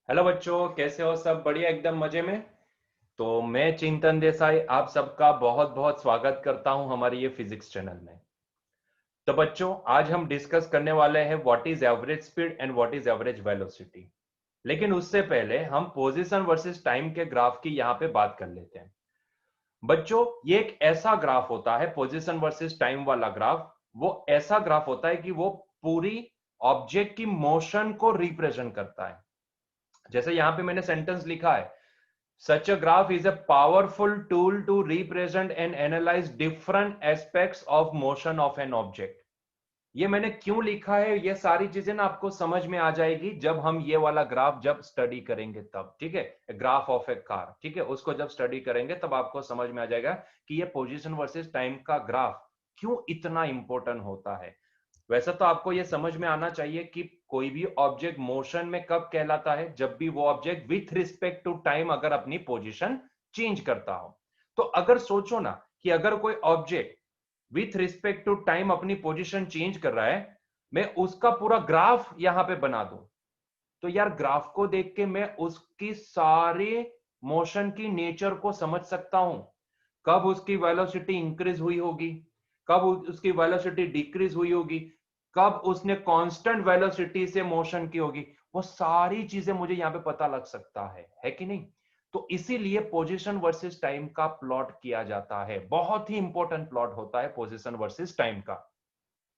Hello बच्चों, कैसे हो? सब बढ़िया, एकदम मजे में। तो मैं चिंतन देसाई आप सबका बहुत बहुत स्वागत करता हूं हमारे ये फिजिक्स चैनल में। तो बच्चों, आज हम डिस्कस करने वाले हैं what is average speed and what is average velocity. लेकिन उससे पहले हम पोजीशन वर्सेस टाइम के ग्राफ की यहाँ पे बात कर लेते हैं। बच्चों, ये एक ऐसा ग्राफ होता है, पोजीशन वर्सेस टाइम वाला ग्राफ। वो ऐसा ग्राफ होता है कि वो पूरी ऑब्जेक्ट की मोशन को रिप्रेजेंट करता है। जैसे यहां पे मैंने सेंटेंस लिखा है, such a graph is a powerful tool to represent and analyze different aspects of motion of an object। ये मैंने क्यों लिखा है, ये सारी चीजें ना आपको समझ में आ जाएगी जब हम ये वाला ग्राफ जब स्टडी करेंगे तब। ठीक है, ग्राफ ऑफ ए कार, ठीक है, उसको जब स्टडी करेंगे तब आपको समझ में आ जाएगा कि ये पोजीशन वर्सेस टाइम का ग्राफ क्यों इतना इंपॉर्टेंट होता है। वैसे तो आपको यह समझ में आना चाहिए कि कोई भी ऑब्जेक्ट मोशन में कब कहलाता है, जब भी वो object with respect to time अगर अपनी पोजीशन चेंज करता हो। तो अगर सोचो ना कि अगर कोई object with respect to time अपनी पोजीशन चेंज कर रहा है, मैं उसका पूरा ग्राफ यहां पे बना दूं, तो यार ग्राफ को देख के मैं उसकी सारे मोशन की नेचर को समझ सकता हूं। कब उसकी वेलोसिटी इंक्रीज हुई होगी, कब उसकी वेलोसिटी डिक्रीज हुई होगी, कब उसने कांस्टेंट वेलोसिटी से मोशन की होगी, वो सारी चीजें मुझे यहां पे पता लग सकता है कि नहीं। तो इसीलिए पोजीशन वर्सेस टाइम का प्लॉट किया जाता है। बहुत ही इंपॉर्टेंट प्लॉट होता है पोजीशन वर्सेस टाइम का,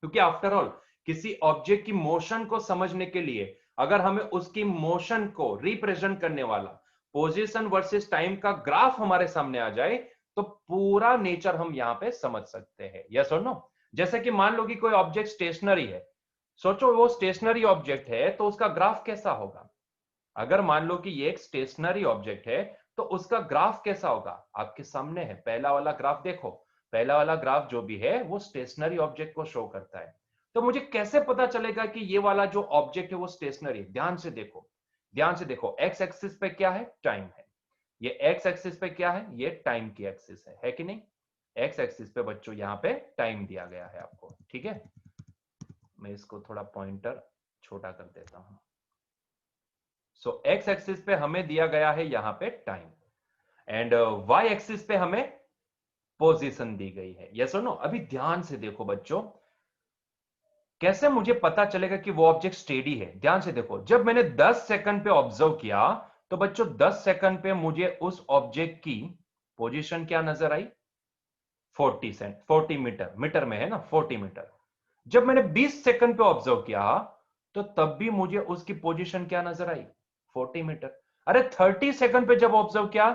क्योंकि आफ्टर ऑल किसी ऑब्जेक्ट की मोशन को समझने के लिए अगर हमें उसकी मोशन को रिप्रेजेंट करने वाला पोजीशन वर्सेस टाइम का ग्राफ हमारे सामने आ जाए, तो पूरा नेचर हम यहां पे समझ सकते हैं। यस और नो? जैसे कि मान लो कि कोई ऑब्जेक्ट स्टेशनरी है। सोचो वो स्टेशनरी ऑब्जेक्ट है तो उसका ग्राफ कैसा होगा। अगर मान लो कि ये एक स्टेशनरी ऑब्जेक्ट है तो उसका ग्राफ कैसा होगा, आपके सामने है पहला वाला ग्राफ। देखो, पहला वाला ग्राफ जो भी है वो स्टेशनरी ऑब्जेक्ट को शो करता है। तो मुझे कैसे पता चलेगा कि ये वाला जो ऑब्जेक्ट है वो स्टेशनरी है? ध्यान से देखो, ध्यान से देखो। एक्स एक्सिस पे क्या है? टाइम है। ये एक्स एक्सिस पे क्या है? ये टाइम की एक्सिस है कि नहीं? एक्स एक्सिस पे बच्चों यहाँ पे टाइम दिया गया है आपको, ठीक है। मैं इसको थोड़ा पॉइंटर छोटा कर देता हूं। सो एक्स एक्सिस पे हमें दिया गया है यहां पे टाइम, एंड वाई एक्सिस पे हमें पोजीशन दी गई है। यस और नो? अभी ध्यान से देखो बच्चों, कैसे मुझे पता चलेगा कि वो ऑब्जेक्ट स्टेडी है। ध्यान से देखो, जब मैंने 10 सेकंड पे ऑब्जर्व किया तो बच्चों 10 सेकंड पे मुझे उस ऑब्जेक्ट की पोजीशन क्या नजर आई? 40 मीटर, मीटर में है ना, 40 मीटर। जब मैंने 20 सेकंड पे ऑब्जर्व किया तो तब भी मुझे उसकी पोजीशन क्या नजर आई? 40 मीटर। अरे 30 सेकंड पे जब ऑब्जर्व किया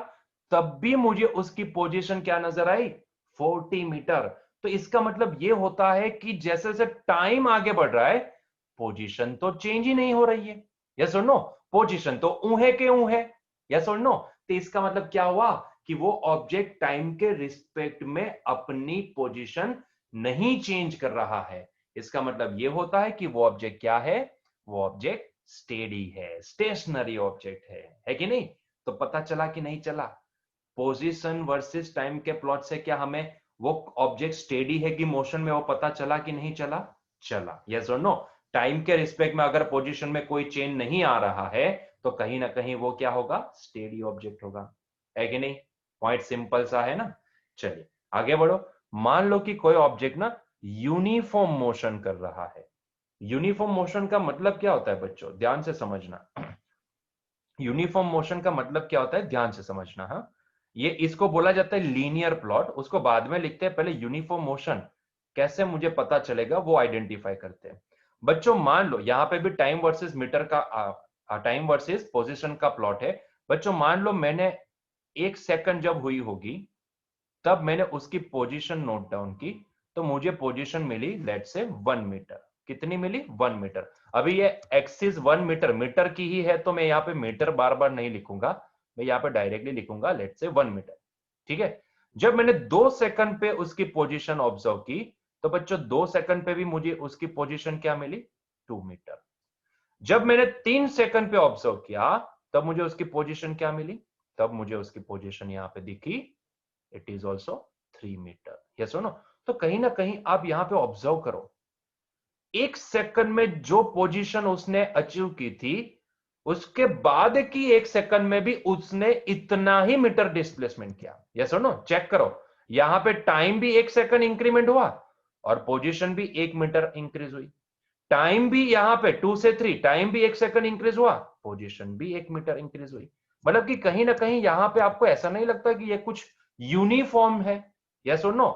तब भी मुझे उसकी पोजीशन क्या नजर आई? 40 मीटर। तो इसका मतलब यह होता है कि जैसे जैसे टाइम आगे बढ़ रहा है, पोजीशन तो चेंज ही नहीं हो रही है। यस और नो? पोजीशन तो ऊहे के ऊहे। यस और नो? तो इसका मतलब क्या हुआ कि वो ऑब्जेक्ट टाइम के रिस्पेक्ट में अपनी पोजीशन नहीं चेंज कर रहा है। इसका मतलब यह होता है कि वो ऑब्जेक्ट क्या है? वो ऑब्जेक्ट स्टेडी है, स्टेशनरी ऑब्जेक्ट है कि नहीं? तो पता चला कि नहीं चला? पोजीशन वर्सेस टाइम के प्लॉट से क्या हमें वो ऑब्जेक्ट स्टेडी है कि मोशन में, वो पता चला कि नहीं चला? चला। यस और नो? टाइम के रिस्पेक्ट में अगर पोजीशन में कोई चेंज नहीं आ रहा है तो कहीं ना कहीं वो क्या होगा? स्टेडी ऑब्जेक्ट होगा, है कि नहीं? पॉइंट सिंपल सा है ना। चलिए आगे बढ़ो। मान लो कि कोई ऑब्जेक्ट ना यूनिफॉर्म मोशन कर रहा है। यूनिफॉर्म मोशन का मतलब क्या होता है बच्चों? ध्यान से समझना। यूनिफॉर्म मोशन का मतलब क्या होता है? ध्यान से समझना। हाँ, ये इसको बोला जाता है लीनियर प्लॉट, उसको बाद में लिखते हैं, पहले यूनिफॉर्म मोशन कैसे मुझे पता चलेगा वो आइडेंटिफाई करते हैं। बच्चों मान लो यहां पे भी टाइम वर्सेस मीटर का टाइम वर्सेस पोजीशन का प्लॉट है। बच्चों मान लो मैंने 1 सेकंड जब हुई होगी तब मैंने उसकी पोजीशन नोट डाउन की, तो मुझे पोजीशन मिली लेट से 1 मीटर। कितनी मिली? 1 मीटर। अभी ये एक्सिस 1 मीटर, मीटर की ही है तो मैं यहाँ पे मीटर बार बार नहीं लिखूंगा, मैं यहाँ पे डायरेक्टली लिखूंगा लेट से 1 मीटर। ठीक है। जब मैंने 2 सेकंड पे उसकी पोजीशन ऑब्जर्व की तो बच्चों 2 सेकंड पे भी मुझे उसकी पोजीशन क्या मिली? 2 मीटर। जब मैंने 3 सेकंड पे ऑब्जर्व किया तब मुझे उसकी पोजीशन क्या मिली? तब मुझे उसकी पोजीशन यहां पे दिखी, it is also 3 meter. Yes और नो? तो कहीं ना कहीं आप यहां पे ऑब्जर्व करो, 1 सेकंड में जो पोजीशन उसने अचीव की थी उसके बाद की 1 सेकंड में भी उसने इतना ही मीटर डिस्प्लेसमेंट किया। ये सुनो, चेक करो, यहां पे टाइम भी 1 सेकंड इंक्रीमेंट हुआ और पोजीशन भी 1 मीटर इंक्रीज हुई। टाइम भी यहां पे 2 से 3, टाइम भी 1 सेकंड इंक्रीज हुआ, पोजीशन भी 1 मीटर इंक्रीज हुई। मतलब कि कहीं ना कहीं यहां पे आपको ऐसा नहीं लगता कि ये कुछ यूनिफॉर्म है? यस और नो?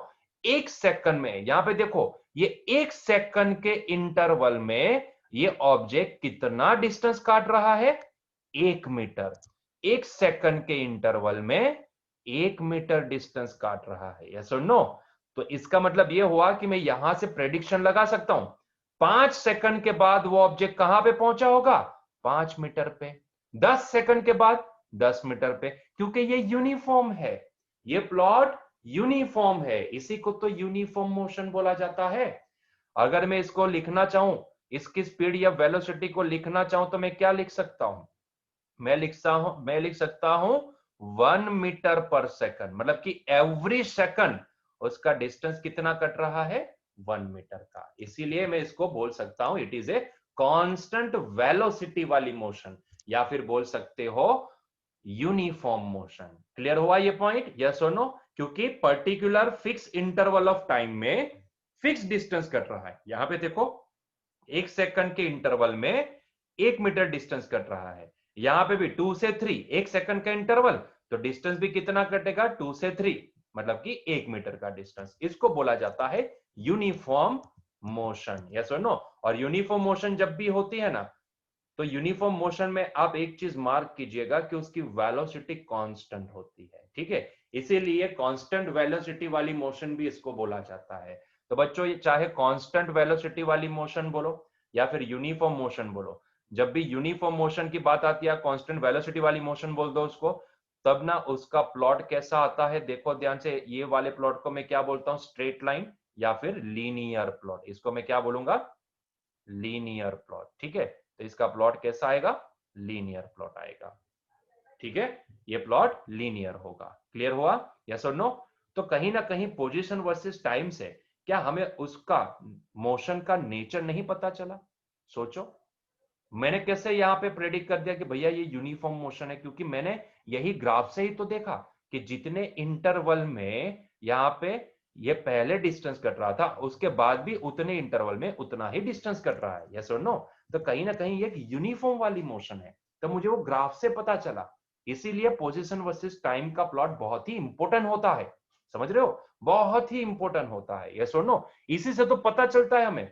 1 सेकंड में, यहां पे देखो, ये 1 सेकंड के इंटरवल में ये ऑब्जेक्ट कितना डिस्टेंस काट रहा है? 1 मीटर। 1 सेकंड के इंटरवल में 1 मीटर डिस्टेंस काट रहा है। यस और नो? तो इसका मतलब यह हुआ कि मैं यहां से प्रेडिक्शन लगा सकता हूं, 5 सेकंड के बाद वो ऑब्जेक्ट कहां पे पहुंचा होगा? 5 मीटर पे। 10 सेकंड के बाद 10 मीटर पे, क्योंकि ये यूनिफॉर्म है, ये प्लॉट यूनिफॉर्म है, इसी को तो यूनिफॉर्म मोशन बोला जाता है। अगर मैं इसको लिखना चाहूं, इसकी स्पीड या वेलोसिटी को लिखना चाहूं, तो मैं क्या लिख सकता हूं? मैं लिख सकता हूं 1 मीटर पर सेकंड, मतलब कि एवरी सेकंड उसका डिस्टेंस कितना कट रहा है? 1 मीटर का। इसीलिए मैं इसको बोल सकता हूं it is a constant velocity वाली मोशन, या फिर बोल सकते हो यूनिफॉर्म मोशन। क्लियर हुआ ये पॉइंट? यस और नो? क्योंकि particular fix interval of time में फिक्स डिस्टेंस कट रहा है। यहां पे देखो, 1 सेकंड के इंटरवल में 1 मीटर डिस्टेंस कट रहा है। यहां पे भी 2 से 3, 1 सेकंड का इंटरवल, तो डिस्टेंस भी कितना कटेगा? 2 से 3, मतलब कि 1 मीटर का डिस्टेंस। इसको बोला जाता है यूनिफॉर्म मोशन। यस और नो? और यूनिफॉर्म मोशन जब भी होती है ना, तो यूनिफॉर्म मोशन में आप एक चीज मार्क कीजिएगा कि उसकी वेलोसिटी कांस्टेंट होती है। ठीक है? इसीलिए कांस्टेंट वेलोसिटी वाली मोशन भी इसको बोला जाता है। तो बच्चों, ये चाहे कांस्टेंट वेलोसिटी वाली मोशन बोलो या फिर यूनिफॉर्म मोशन बोलो, जब भी यूनिफॉर्म मोशन की बात आती है, कांस्टेंट वेलोसिटी वाली मोशन बोल दो उसको, तब ना उसका प्लॉट कैसा आता है? देखो ध्यान से, ये वाले प्लॉट को मैं क्या बोलता हूं? स्ट्रेट लाइन या फिर लीनियर प्लॉट। इसको मैं क्या बोलूंगा? Linear plot. ठीक है? तो इसका प्लॉट कैसा आएगा? लीनियर प्लॉट आएगा। ठीक है? ये प्लॉट लीनियर होगा। क्लियर हुआ? यस और नो? तो कहीं ना कहीं पोजीशन वर्सेस टाइम से क्या हमें उसका मोशन का नेचर नहीं पता चला? सोचो, मैंने कैसे यहां पे प्रेडिक्ट कर दिया कि भैया ये यूनिफॉर्म मोशन है? क्योंकि मैंने यही ग्राफ से ही तो देखा कि जितने इंटरवल में यहां पे ये पहले डिस्टेंस कट रहा था, उसके बाद भी उतने इंटरवल में उतना ही डिस्टेंस कट रहा है। यस और नो? तो कहीं ना कहीं ये एक यूनिफॉर्म वाली मोशन है, तो मुझे वो ग्राफ से पता चला। इसीलिए पोजीशन वर्सेस टाइम का प्लॉट बहुत ही इंपॉर्टेंट होता है। समझ रहे हो? बहुत ही इंपॉर्टेंट होता है। यस और नो? इसी से तो पता चलता है हमें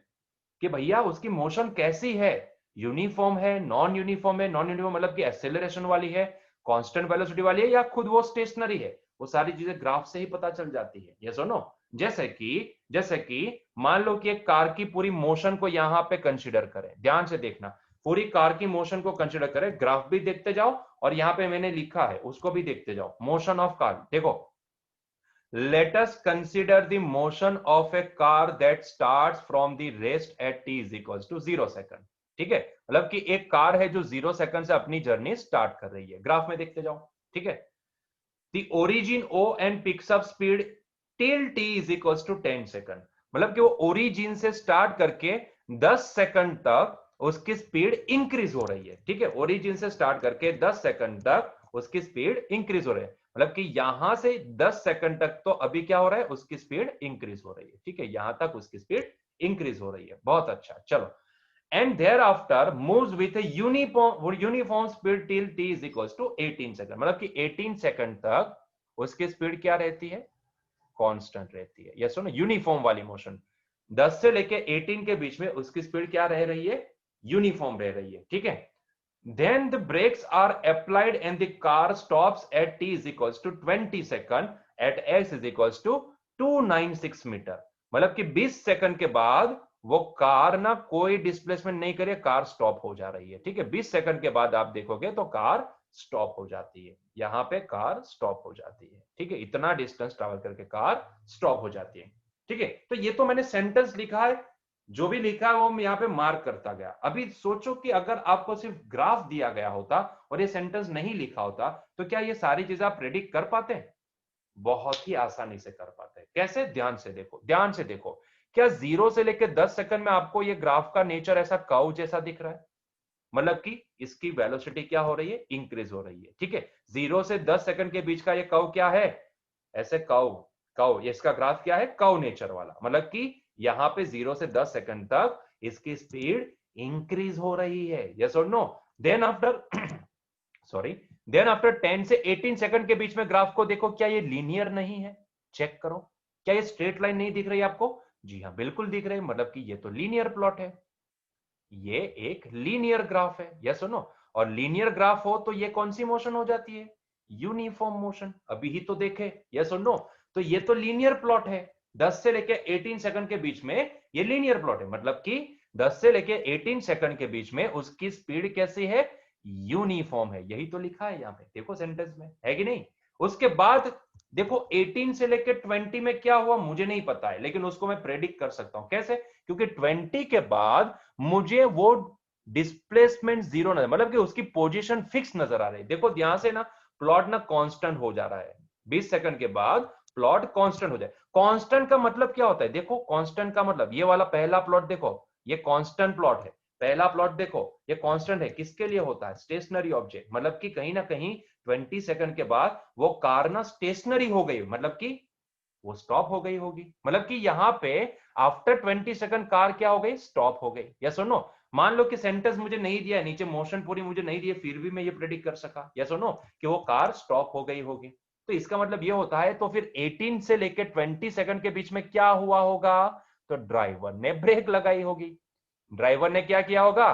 कि भैया उसकी मोशन कैसी है, यूनिफॉर्म है, नॉन यूनिफॉर्म है। नॉन यूनिफॉर्म मतलब कि एक्सेलरेशन वाली है, कांस्टेंट वेलोसिटी वाली है, या खुद वो स्टेशनरी है। वो सारी चीजें ग्राफ से ही पता चल जाती है। यस और नो? जैसे कि मान लो कि एक कार की पूरी मोशन को यहां पे कंसीडर करें, ध्यान से देखना, पूरी कार की मोशन को कंसीडर करें, ग्राफ भी देखते जाओ और यहां पे मैंने लिखा है उसको भी देखते जाओ। मोशन ऑफ कार देखो, let us consider the motion of a car that starts from the rest at t is equals to 0 second. ठीक है? मतलब कि एक कार है जो 0 सेकंड से अपनी जर्नी स्टार्ट कर रही है। ग्राफ में देखते जाओ। ठीक है? the origin O and picks up speed till t is equals to 10 second. मतलब कि वो ओरिजिन से स्टार्ट करके 10 सेकंड तक उसकी स्पीड इंक्रीज हो रही है। ठीक है? ओरिजिन से स्टार्ट करके 10 सेकंड तक उसकी स्पीड इंक्रीज हो रही है। मतलब कि यहां से 10 सेकंड तक तो अभी क्या हो रहा है? उसकी स्पीड इंक्रीज हो रही है। ठीक है? यहां तक उसकी स्पीड इंक्रीज हो रही है। बहुत अच्छा, चलो। and thereafter moves with a uniform speed till t is equals to 18 second. मतलब कि 18 सेकंड तक उसकी स्पीड क्या रहती है? कांस्टेंट रहती है। यस ना? यूनिफॉर्म वाली मोशन 10 से लेके 18 के बीच में उसकी स्पीड क्या रह रही है? यूनिफॉर्म रह रही है। ठीक है? then the brakes are applied and the car stops at t is equals to 20 second at x is equals to 296 meter. मतलब कि 20 सेकंड के बाद वो कार ना कोई डिस्प्लेसमेंट नहीं करे, कार स्टॉप हो जा रही है। ठीक है? 20 सेकंड के बाद आप देखोगे तो कार स्टॉप हो जाती है। यहां पे कार स्टॉप हो जाती है। ठीक है? इतना डिस्टेंस ट्रैवल करके कार स्टॉप हो जाती है। ठीक है? तो ये तो मैंने सेंटेंस लिखा है, जो भी लिखा है वो मैं यहाँ पे मार्क करता गया। अभी सोचो कि अगर आपको सिर्फ ग्राफ दिया गया होता और ये सेंटेंस नहीं लिखा होता, तो क्या ये सारी चीजें आप प्रेडिक्ट कर पाते? बहुत ही आसानी से कर पाते हैं। कैसे? ध्यान से देखो, ध्यान से देखो। क्या 0 से लेकर 10 सेकंड में आपको ये ग्राफ का नेचर ऐसा कर्व जैसा दिख रहा है? मतलब कि इसकी वेलोसिटी क्या हो रही है, इंक्रीज हो रही है। ठीक है, 0 से 10 सेकंड के बीच का ये कर्व क्या है, ऐसे कर्व कर्व, इसका ग्राफ क्या है, कर्व नेचर वाला, मतलब कि यहाँ पे 0 से 10 सेकंड तक इसकी स्पीड इंक्रीज हो रही है, यस और no. Then after sorry, then after 10 से 18 सेकंड के बीच में ग्राफ को देखो, क्या ये लीनियर नहीं है, चेक करो, क्या ये स्ट्रेट लाइन नहीं दिख रही है आपको? जी हाँ, बिल्कुल दिख रहे हैं, मतलब कि ये तो लीनियर प्लॉट है, ये एक लीनियर ग्राफ है, यस और नो। और लीनियर ग्राफ हो तो ये कौन सी मोशन हो जाती है, यूनिफॉर्म मोशन, अभी ही तो देखे, यस और नो। तो ये तो लीनियर प्लॉट है, 10 से लेके 18 सेकंड के बीच में ये लीनियर प्लॉट है, मतलब कि 10 से लेके 18 सेकंड के बीच में उसकी स्पीड कैसी है, यूनिफॉर्म है, यही तो लिखा है यहाँ पे, देखो सेंटेंस में है कि नहीं। उसके बाद देखो 18 से लेके 20 में क्या हुआ मुझे नहीं पता है, लेकिन उसको मैं प्रेडिक्ट कर सकता हूं, कैसे, क्योंकि 20 के बाद मुझे वो डिस्प्लेसमेंट जीरो नजर, मतलब कि उसकी पोजीशन फिक्स नजर आ रही है। देखो ध्यान से ना, प्लॉट ना कांस्टेंट हो जा रहा है, 20 सेकंड के बाद प्लॉट कांस्टेंट हो जाए। कांस्टेंट का मतलब क्या होता है, देखो कांस्टेंट का मतलब ये वाला पहला प्लॉट देखो, ये कांस्टेंट प्लॉट है, पहला प्लॉट देखो ये कांस्टेंट है, किसके लिए होता है, स्टेशनरी ऑब्जेक्ट, मतलब कि कहीं ना कहीं 20 सेकंड के बाद वो कार ना स्टेशनरी हो गई, मतलब कि वो स्टॉप हो गई होगी, मतलब कि यहां पे आफ्टर 20 सेकंड कार क्या हो गई, स्टॉप हो गई, यस और नो। मान लो कि सेंटेंस मुझे नहीं दिया है, नीचे मोशन पूरी मुझे नहीं दी है, फिर भी मैं ये प्रेडिक्ट कर सका, यस और नो, कि वो कार स्टॉप हो गई होगी। तो इसका मतलब ये होता है, तो फिर 18 से लेके 20 सेकंड के बीच में क्या हुआ होगा, तो ड्राइवर ने ब्रेक लगाई होगी, ड्राइवर ने क्या किया होगा,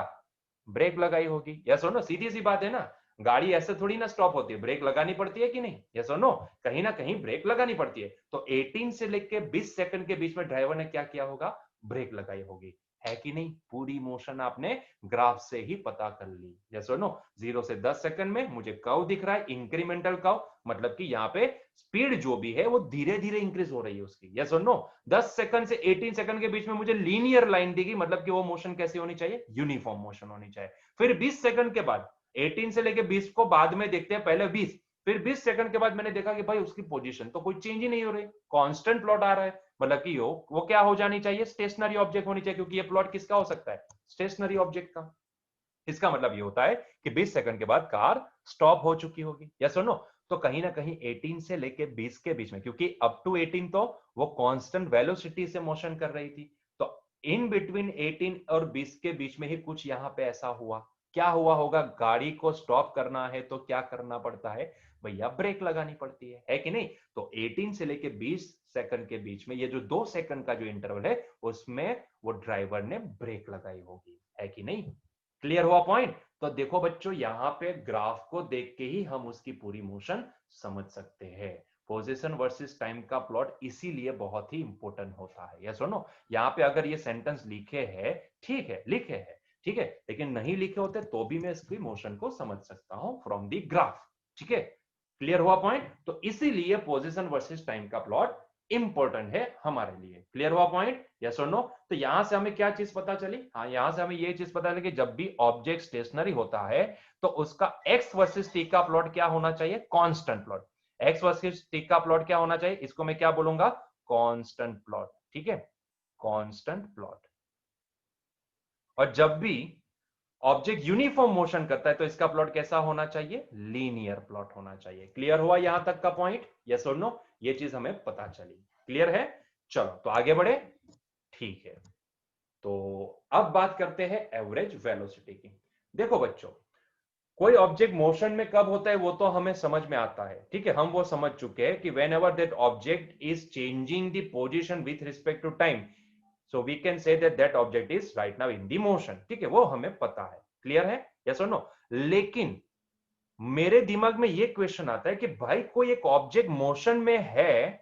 ब्रेक लगाई होगी, यस और नो, सीधी सी बात है ना। गाड़ी ऐसे थोड़ी ना स्टॉप होती है, ब्रेक लगानी पड़ती है कि नहीं, यस और नो, कहीं ना कहीं ब्रेक लगानी पड़ती है। तो 18 से लेके 20 सेकंड के बीच में ड्राइवर ने क्या किया होगा, ब्रेक लगाई होगी, है कि नहीं। पूरी मोशन आपने ग्राफ से ही पता कर ली, यस और नो। 0 से 10 सेकंड में मुझे कर्व दिख रहा है, इंक्रीमेंटल कर्व, मतलब कि यहाँ पे स्पीड जो भी है वो धीरे धीरे इंक्रीज हो रही है उसकी, यस और नो। 10 सेकंड से 18 सेकंड के बीच में मुझे लीनियर लाइन दिखी, मतलब कि वो मोशन कैसी होनी चाहिए, यूनिफॉर्म मोशन होनी चाहिए। फिर 20 सेकंड के बाद, 18 से लेके 20 को बाद में देखते हैं, पहले 20, फिर 20 सेकंड के बाद मैंने देखा कि भाई उसकी पोजीशन तो कोई चेंज ही नहीं हो रही, कांस्टेंट प्लॉट आ रहा है, मतलब कि वो क्या हो जानी चाहिए, स्टेशनरी ऑब्जेक्ट होनी चाहिए, क्योंकि ये प्लॉट किसका हो सकता है, स्टेशनरी ऑब्जेक्ट का। इसका मतलब ये होता है कि 20 सेकंड के बाद कार स्टॉप हो चुकी होगी, यस और नो। तो कहीं ना कहीं 18 से लेके 20 के बीच में, क्योंकि अप टू 18 तो वो कांस्टेंट वेलोसिटी से मोशन कर रही थी, तो इन बिटवीन 18 और 20 के बीच में ही कुछ यहां पे ऐसा हुआ, क्या हुआ होगा, गाड़ी को स्टॉप करना है तो क्या करना पड़ता है भैया, ब्रेक लगानी पड़ती है कि नहीं। तो 18 से लेके 20 सेकंड के बीच में ये जो 2 सेकंड का जो इंटरवल है, उसमें वो ड्राइवर ने ब्रेक लगाई होगी, है कि नहीं। क्लियर हुआ पॉइंट। तो देखो बच्चों, यहां पे ग्राफ को देख के ही हम उसकी पूरी मोशन समझ सकते हैं। पोजीशन वर्सेस टाइम का प्लॉट इसीलिए बहुत ही इंपॉर्टेंट होता है, यस और नो। यहाँ पे अगर ये सेंटेंस लिखे हैं, ठीक है, लिखे हैं, ठीक है, लेकिन नहीं लिखे होते तो भी मैं इसकी मोशन को समझ सकता हूं फ्रॉम दी ग्राफ, ठीक है। क्लियर हुआ पॉइंट। तो इसीलिए पोजीशन वर्सेस टाइम का प्लॉट इंपॉर्टेंट है हमारे लिए। क्लियर हुआ पॉइंट, यस और नो। तो यहां से हमें क्या चीज पता चली, हाँ, यहां से हमें ये चीज पता चली कि जब भी ऑब्जेक्ट स्टेशनरी होता है तो उसका एक्स वर्सेस टी का प्लॉट क्या होना चाहिए, constant plot. X versus T का प्लॉट क्या होना चाहिए, इसको मैं क्या बोलूंगा, कांस्टेंट प्लॉट, ठीक है, कांस्टेंट प्लॉट। और जब भी ऑब्जेक्ट यूनिफॉर्म मोशन करता है तो इसका प्लॉट कैसा होना चाहिए, लीनियर प्लॉट होना चाहिए। क्लियर हुआ यहां तक का पॉइंट, यस और नो, ये चीज हमें पता चली। क्लियर है, चलो तो आगे बढ़े। ठीक है, तो अब बात करते हैं एवरेज वेलोसिटी की। देखो बच्चों, कोई ऑब्जेक्ट मोशन में कब होता है वो तो हमें समझ में आता है, ठीक है, हम वो समझ चुके हैं कि whenever that object is changing the position with respect to time, so we can say that that object is right now in the motion, ठीक है, वो हमें पता है। क्लियर है, यस और नो। लेकिन मेरे दिमाग में ये क्वेश्चन आता है कि भाई कोई एक ऑब्जेक्ट मोशन में है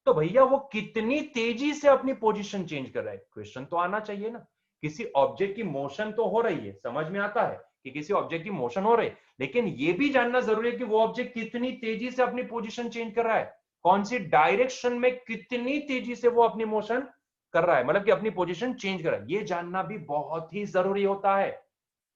तो भैया वो कितनी तेजी से अपनी पोजीशन चेंज कर रहा है, क्वेश्चन तो आना चाहिए ना। किसी ऑब्जेक्ट की मोशन तो हो रही है, समझ में आता है कि किसी ऑब्जेक्ट की मोशन हो रही है, लेकिन ये भी जानना जरूरी है कि वो ऑब्जेक्ट कितनी तेजी से अपनी पोजीशन चेंज कर रहा है, कौन सी डायरेक्शन में कितनी तेजी से वो अपनी मोशन कर रहा है, मतलब कि अपनी पोजीशन चेंज कर रहा है, ये जानना भी बहुत ही जरूरी होता है।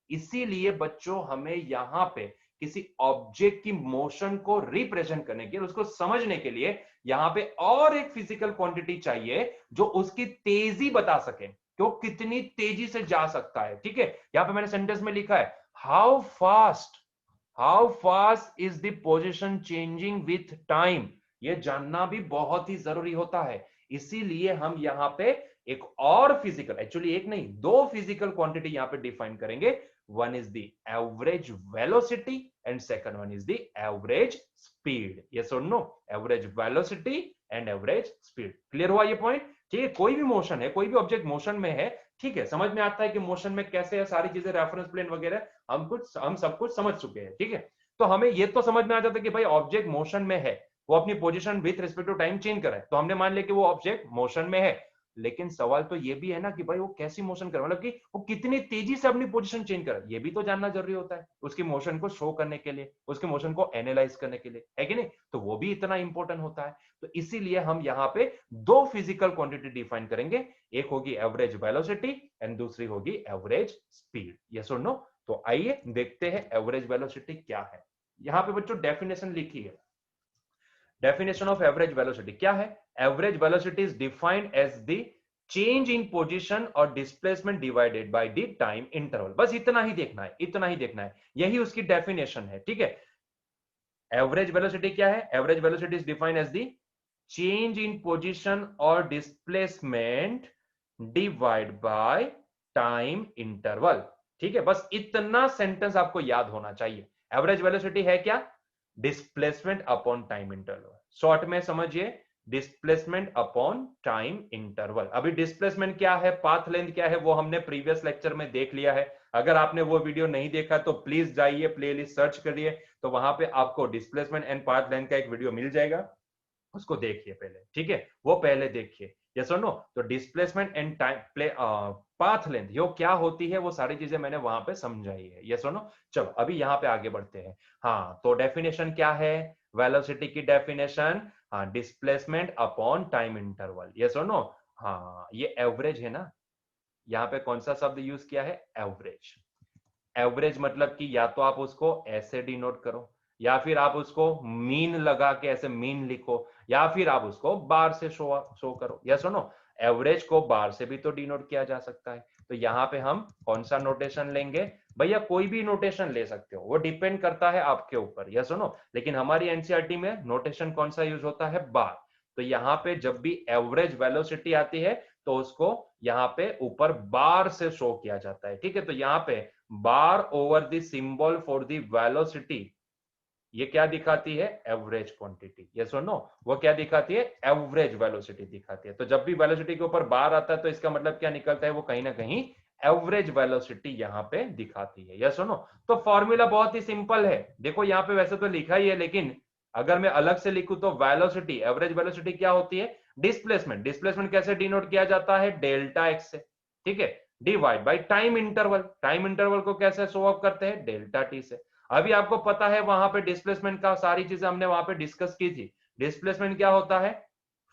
इसीलिए बच्चों हमें यहां पे किसी ऑब्जेक्ट की मोशन को रिप्रेजेंट करने के लिए, उसको समझने के लिए यहां पे और एक फिजिकल क्वांटिटी चाहिए जो उसकी तेजी बता सके कि वो कितनी तेजी से जा सकता है, ठीक है। यहां पे मैंने सेंटेंस में लिखा है how fast how fast is the position changing with time, ये जानना भी बहुत ही जरूरी होता है। इसीलिए हम यहां पे एक और फिजिकल, एक्चुअली एक नहीं दो फिजिकल क्वांटिटी यहां पे डिफाइन करेंगे। One is the average velocity and second one is the average speed. Yes और no, average velocity and average speed. Clear हुआ ये पॉइंट? ठीक है, कोई भी मोशन है, कोई भी ऑब्जेक्ट मोशन में है, ठीक है, समझ में आता है कि मोशन में कैसे है, सारी चीजें, रेफरेंस प्लेन वगैरह हम सब कुछ समझ चुके हैं। ठीक है, तो हमें ये तो समझ में आ जाता है कि भाई ऑब्जेक्ट मोशन में है, वो अपनी position with respect to time change कर रहा है, तो हमने मान लिया कि वो ऑब्जेक्ट मोशन में है। लेकिन सवाल तो ये भी है ना कि भाई वो कैसी मोशन कर रहा है, मतलब कि वो कितनी तेजी से अपनी पोजीशन चेंज कर रहा है, ये भी तो जानना जरूरी होता है उसकी मोशन को शो करने के लिए, उसके मोशन को एनालाइज करने के लिए, है कि नहीं? तो वो भी इतना इंपॉर्टेंट होता है। तो इसीलिए हम यहाँ पे दो फिजिकल क्वांटिटी डिफाइन करेंगे, एक होगी एवरेज वेलोसिटी एंड दूसरी होगी एवरेज स्पीड। यस और नो? तो आइए देखते हैं एवरेज वेलोसिटी क्या है। यहां पे बच्चों डेफिनेशन लिखी है। डेफिनेशन ऑफ एवरेज वेलोसिटी क्या है? Average velocity is defined as the change in position और displacement divided by the time interval. बस इतना ही देखना है, इतना ही देखना है, यही उसकी डेफिनेशन है। ठीक है, एवरेज वेलोसिटी क्या है? Average velocity is defined as the change in position और displacement divide by time interval. ठीक है, बस इतना सेंटेंस आपको याद होना चाहिए। एवरेज वेलोसिटी है क्या? Displacement upon time interval. Short में समझिए, डिस्प्लेसमेंट अपॉन टाइम इंटरवल। अभी डिस्प्लेसमेंट क्या है, पाथ लेंथ क्या है, वो हमने प्रीवियस लेक्चर में देख लिया है। अगर आपने वो वीडियो नहीं देखा तो प्लीज जाइए, प्लेलिस्ट सर्च करिए, तो वहां पे आपको डिस्प्लेसमेंट एंड पाथ लेंथ का एक वीडियो मिल जाएगा, उसको देखिए पहले। ठीक है, वो पहले देखिए। यस और नो? तो displacement and time play path length यो क्या होती है, वो सारी चीजें मैंने वहां पे समझाई है। यस और नो? चलो अभी यहां पे आगे बढ़ते हैं। हाँ, तो डेफिनेशन क्या है वेलोसिटी की? डेफिनेशन, हाँ, displacement upon time interval. Yes और नो? हाँ, ये एवरेज है ना, यहाँ पे कौन सा शब्द यूज किया है? एवरेज। एवरेज मतलब कि या तो आप उसको ऐसे डिनोट करो, या फिर आप उसको मीन लगा के ऐसे मीन लिखो, या फिर आप उसको बार से शो करो। या सुनो, एवरेज को बार से भी तो डिनोट किया जा सकता है। तो यहाँ पे हम कौन सा नोटेशन लेंगे? भैया कोई भी नोटेशन ले सकते हो, वो डिपेंड करता है आपके ऊपर। या सुनो, लेकिन हमारी एनसीईआरटी में नोटेशन कौन सा यूज होता है? बार। तो यहाँ पे जब भी एवरेज वेलोसिटी आती है तो उसको यहाँ पे ऊपर बार से शो किया जाता है। ठीक है, तो यहाँ पे bar over the symbol for the velocity, ये क्या दिखाती है? Average quantity. यस और नो? वो क्या दिखाती है? एवरेज वेलोसिटी दिखाती है। तो जब भी वेलोसिटी के ऊपर बार आता है तो इसका मतलब क्या निकलता है? वो कहीं ना कहीं एवरेज वेलोसिटी यहां पे दिखाती है। यस और नो? तो फॉर्मूला बहुत ही सिंपल है, देखो यहां पे वैसे तो लिखा ही है, लेकिन अगर मैं अलग से लिखूं तो वेलोसिटी, एवरेज वेलोसिटी क्या होती है? डिस्प्लेसमेंट। डिस्प्लेसमेंट कैसे डिनोट किया जाता है? डेल्टा एक्स से। ठीक है, divide by time interval. Time interval को कैसे शो ऑफ करते हैं? डेल्टा टी से। अभी आपको पता है वहां पे डिस्प्लेसमेंट का सारी चीजें हमने वहां पे डिस्कस की थी। डिस्प्लेसमेंट क्या होता है?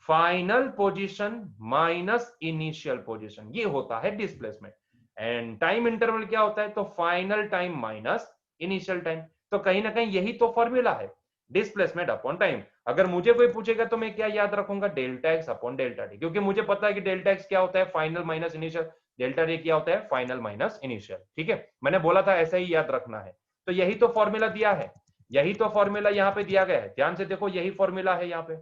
Final position minus initial position, ये होता है डिस्प्लेसमेंट। एंड टाइम इंटरवल क्या होता है? तो final time minus initial time. तो कहीं ना कहीं यही तो फॉर्मूला है, डिस्प्लेसमेंट अपॉन टाइम। अगर मुझे कोई पूछेगा तो मैं क्या याद रखूंगा? Delta x upon delta T, क्योंकि मुझे पता है कि डेल्टा एक्स क्या होता है? Final minus initial. Delta T क्या होता है? Final minus initial. ठीक है, मैंने बोला था ऐसा ही याद रखना है। तो यही तो फॉर्मूला दिया है, यही तो फॉर्मूला यहाँ पे दिया गया है, ध्यान से देखो, यही फॉर्मूला है यहाँ पे,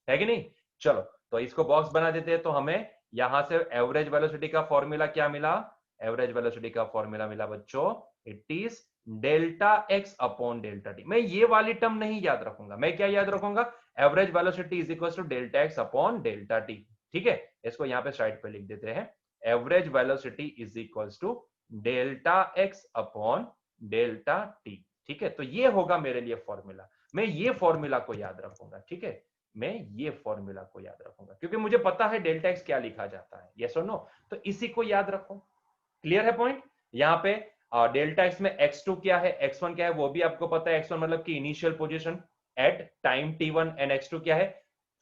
है कि नहीं? चलो तो इसको बॉक्स बना देते हैं। तो हमें यहां से एवरेज वेलोसिटी का फॉर्मूला क्या मिला? एवरेज वेलोसिटी का फॉर्मूला मिला बच्चों, it is delta x upon delta T. मैं ये वाली टर्म नहीं याद रखूंगा, मैं क्या याद रखूंगा? Average velocity is equal to delta x upon delta t. ठीक है, इसको यहाँ पे साइड पे लिख देते हैं, average velocity is equal to delta x upon delta t. ठीक है, तो ये होगा मेरे लिए फॉर्मूला, मैं ये फॉर्मूला को याद रखूंगा। ठीक है, मैं ये फॉर्मूला को याद रखूंगा क्योंकि मुझे पता है डेल्टा एक्स क्या लिखा जाता है। यस और नो? तो इसी को याद रखो। क्लियर है पॉइंट? यहाँ पे डेल्टा एक्स में x2 क्या है, x1 क्या है, वो भी आपको पता है। x1 मतलब कि initial position at time t1 and x2 क्या है?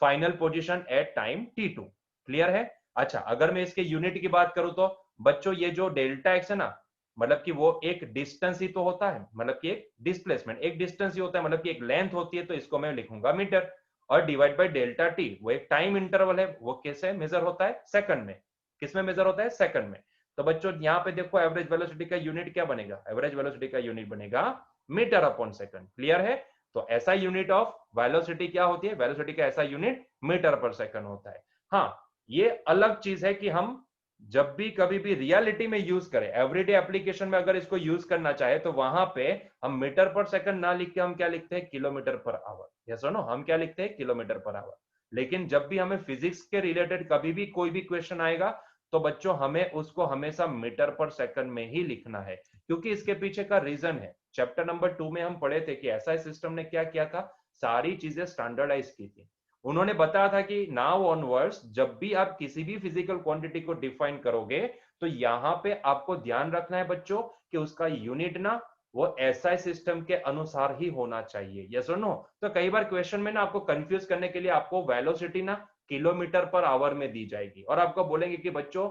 Final position at time t2। Clear है? अच्छा, अगर मैं इसके यूनिट की बात करूं तो बच्चों ये जो डेल्टा एक्स है ना, मतलब कि वो एक डिस्टेंस ही तो होता है, मतलब कि एक डिस्प्लेसमेंट, एक डिस्टेंस ही होता है, मतलब कि एक लेंथ होती है, तो इसको मैं लिखूंगा मीटर। और डिवाइड बाय डेल्टा टी, वो एक टाइम इंटरवल है, वो कैसे मेजर होता है? सेकंड में। किसमें मेजर होता है? सेकंड में। तो बच्चों यहाँ पे देखो एवरेज वेलोसिटी का यूनिट क्या बनेगा, एवरेज वेलोसिटी का यूनिट बनेगा मीटर अपॉन सेकंड। क्लियर है? तो ऐसा यूनिट ऑफ वेलोसिटी क्या होती है, वेलोसिटी का ऐसा यूनिट मीटर पर सेकंड होता है। हाँ, ये अलग चीज है कि हम जब भी कभी भी रियलिटी में यूज करें, एवरीडे एप्लीकेशन में अगर इसको यूज करना चाहे तो वहां पे हम मीटर पर सेकंड ना लिख के हम क्या लिखते हैं, किलोमीटर पर आवर। यस और नो, हम क्या लिखते हैं, किलोमीटर पर आवर। लेकिन जब भी हमें फिजिक्स के रिलेटेड कभी भी कोई भी क्वेश्चन आएगा तो बच्चों हमें उसको हमेशा मीटर पर सेकंड में ही लिखना है, क्योंकि इसके पीछे का रीजन है। चैप्टर नंबर 2 में हम पढ़े थे कि एसआई सिस्टम ने क्या किया था, सारी चीजें स्टैंडर्डाइज की थी। उन्होंने बताया था कि नाउ ऑनवर्ड्स जब भी आप किसी भी फिजिकल क्वांटिटी को डिफाइन करोगे तो यहां पे आपको ध्यान रखना है बच्चों कि उसका यूनिट ना वो एसआई सिस्टम के अनुसार ही होना चाहिए। यस और नो? तो कई बार क्वेश्चन में ना आपको कंफ्यूज करने के लिए आपको वेलोसिटी ना किलोमीटर पर आवर में दी जाएगी और आपको बोलेंगे कि बच्चों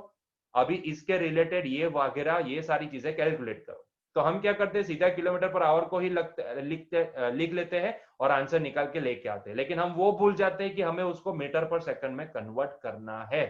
अभी इसके रिलेटेड ये वगैरह ये सारी चीजें कैलकुलेट करो। तो हम क्या करते हैं, सीधा किलोमीटर पर आवर को ही लिख लेते हैं और आंसर निकाल के लेके आते हैं। लेकिन हम वो भूल जाते हैं कि हमें उसको मीटर पर सेकंड में कन्वर्ट करना है।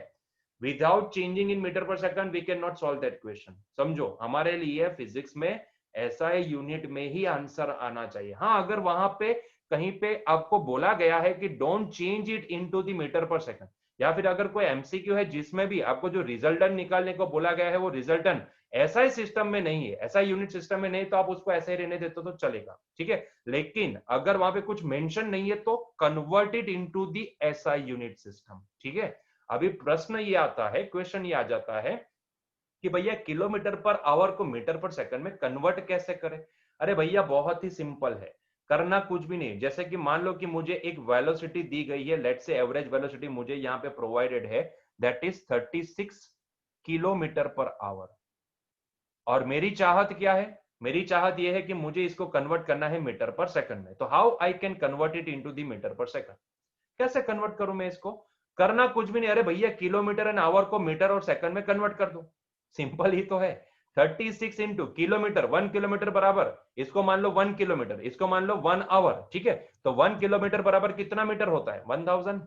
Without changing in metre per second we can not solve that question. समझो, हमारे लिए फिजिक्स में ऐसा यूनिट में ही आंसर आना चाहिए। हाँ, अगर वहां पे कहीं पे आपको बोला गया है कि don't change it into the metre per second, या फिर अगर कोई एमसीक्यू है जिसमें भी आपको जो रिजल्टेंट निकालने को बोला गया है वो रिजल्टेंट ऐसा ही सिस्टम में नहीं है, ऐसा यूनिट सिस्टम में नहीं, तो आप उसको ऐसे ही रहने देते तो चलेगा, ठीक है। लेकिन अगर वहां पे कुछ मेंशन नहीं है तो convert it into the SI unit system, ठीक है। अभी प्रश्न ये आता है, क्वेश्चन ये आ जाता है कि भैया किलोमीटर पर आवर को मीटर पर सेकंड में कन्वर्ट कैसे करें। अरे भैया बहुत ही सिंपल है, करना कुछ भी नहीं। जैसे कि मान लो कि मुझे एक वेलोसिटी दी गई है, लेट्स से एवरेज वेलोसिटी मुझे यहाँ पे प्रोवाइडेड है, that is 36 kilometre per our. और मेरी चाहत क्या है, मेरी चाहत यह है कि मुझे इसको कन्वर्ट करना है मीटर पर सेकंड में। तो how I can convert it into the metre per second, कैसे कन्वर्ट करूं मैं इसको। करना कुछ भी नहीं, अरे भैया किलोमीटर एंड आवर को मीटर और सेकंड में कन्वर्ट कर दो, सिंपल ही तो है। 36 इंटू किलोमीटर, 1 किलोमीटर बराबर, इसको मान लो 1 किलोमीटर, इसको मान लो 1 आवर, ठीक है। तो 1 किलोमीटर बराबर कितना मीटर होता है, 1000,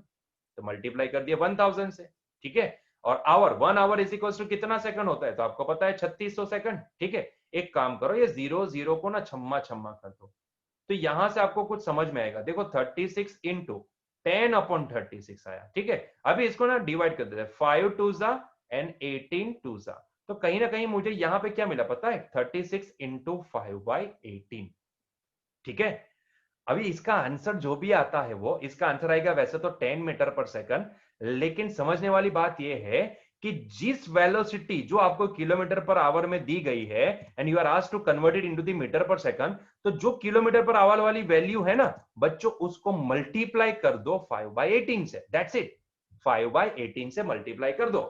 तो मल्टीप्लाई कर दिया 1000 से, ठीक है। और hour, 1 hour is equal to कितना सेकंड होता है, तो आपको पता है 3600 सेकंड, ठीक है। एक काम करो, ये जीरो जीरो को ना छम्मा छम्मा कर दो, तो यहां से आपको कुछ समझ में आएगा। देखो 36 इंटू 10/36 आया, ठीक है। अभी इसको ना डिवाइड कर देते हैं, 5 टू जा एंड 18 टू जा, तो कहीं ना कहीं मुझे यहां पे क्या मिला पता है, 36 इंटू 5/18, ठीक है। अभी इसका आंसर जो भी आता है वो इसका आंसर आएगा वैसे तो 10 मीटर पर सेकंड, लेकिन समझने वाली बात यह है कि जिस वेलोसिटी जो आपको किलोमीटर पर आवर में दी गई है and you are asked to convert it into the metre per second, तो जो किलोमीटर पर आवर वाली वैल्यू है ना बच्चों, उसको मल्टीप्लाई कर दो 5/18 से, दैट्स इट। 5/18 से मल्टीप्लाई कर दो,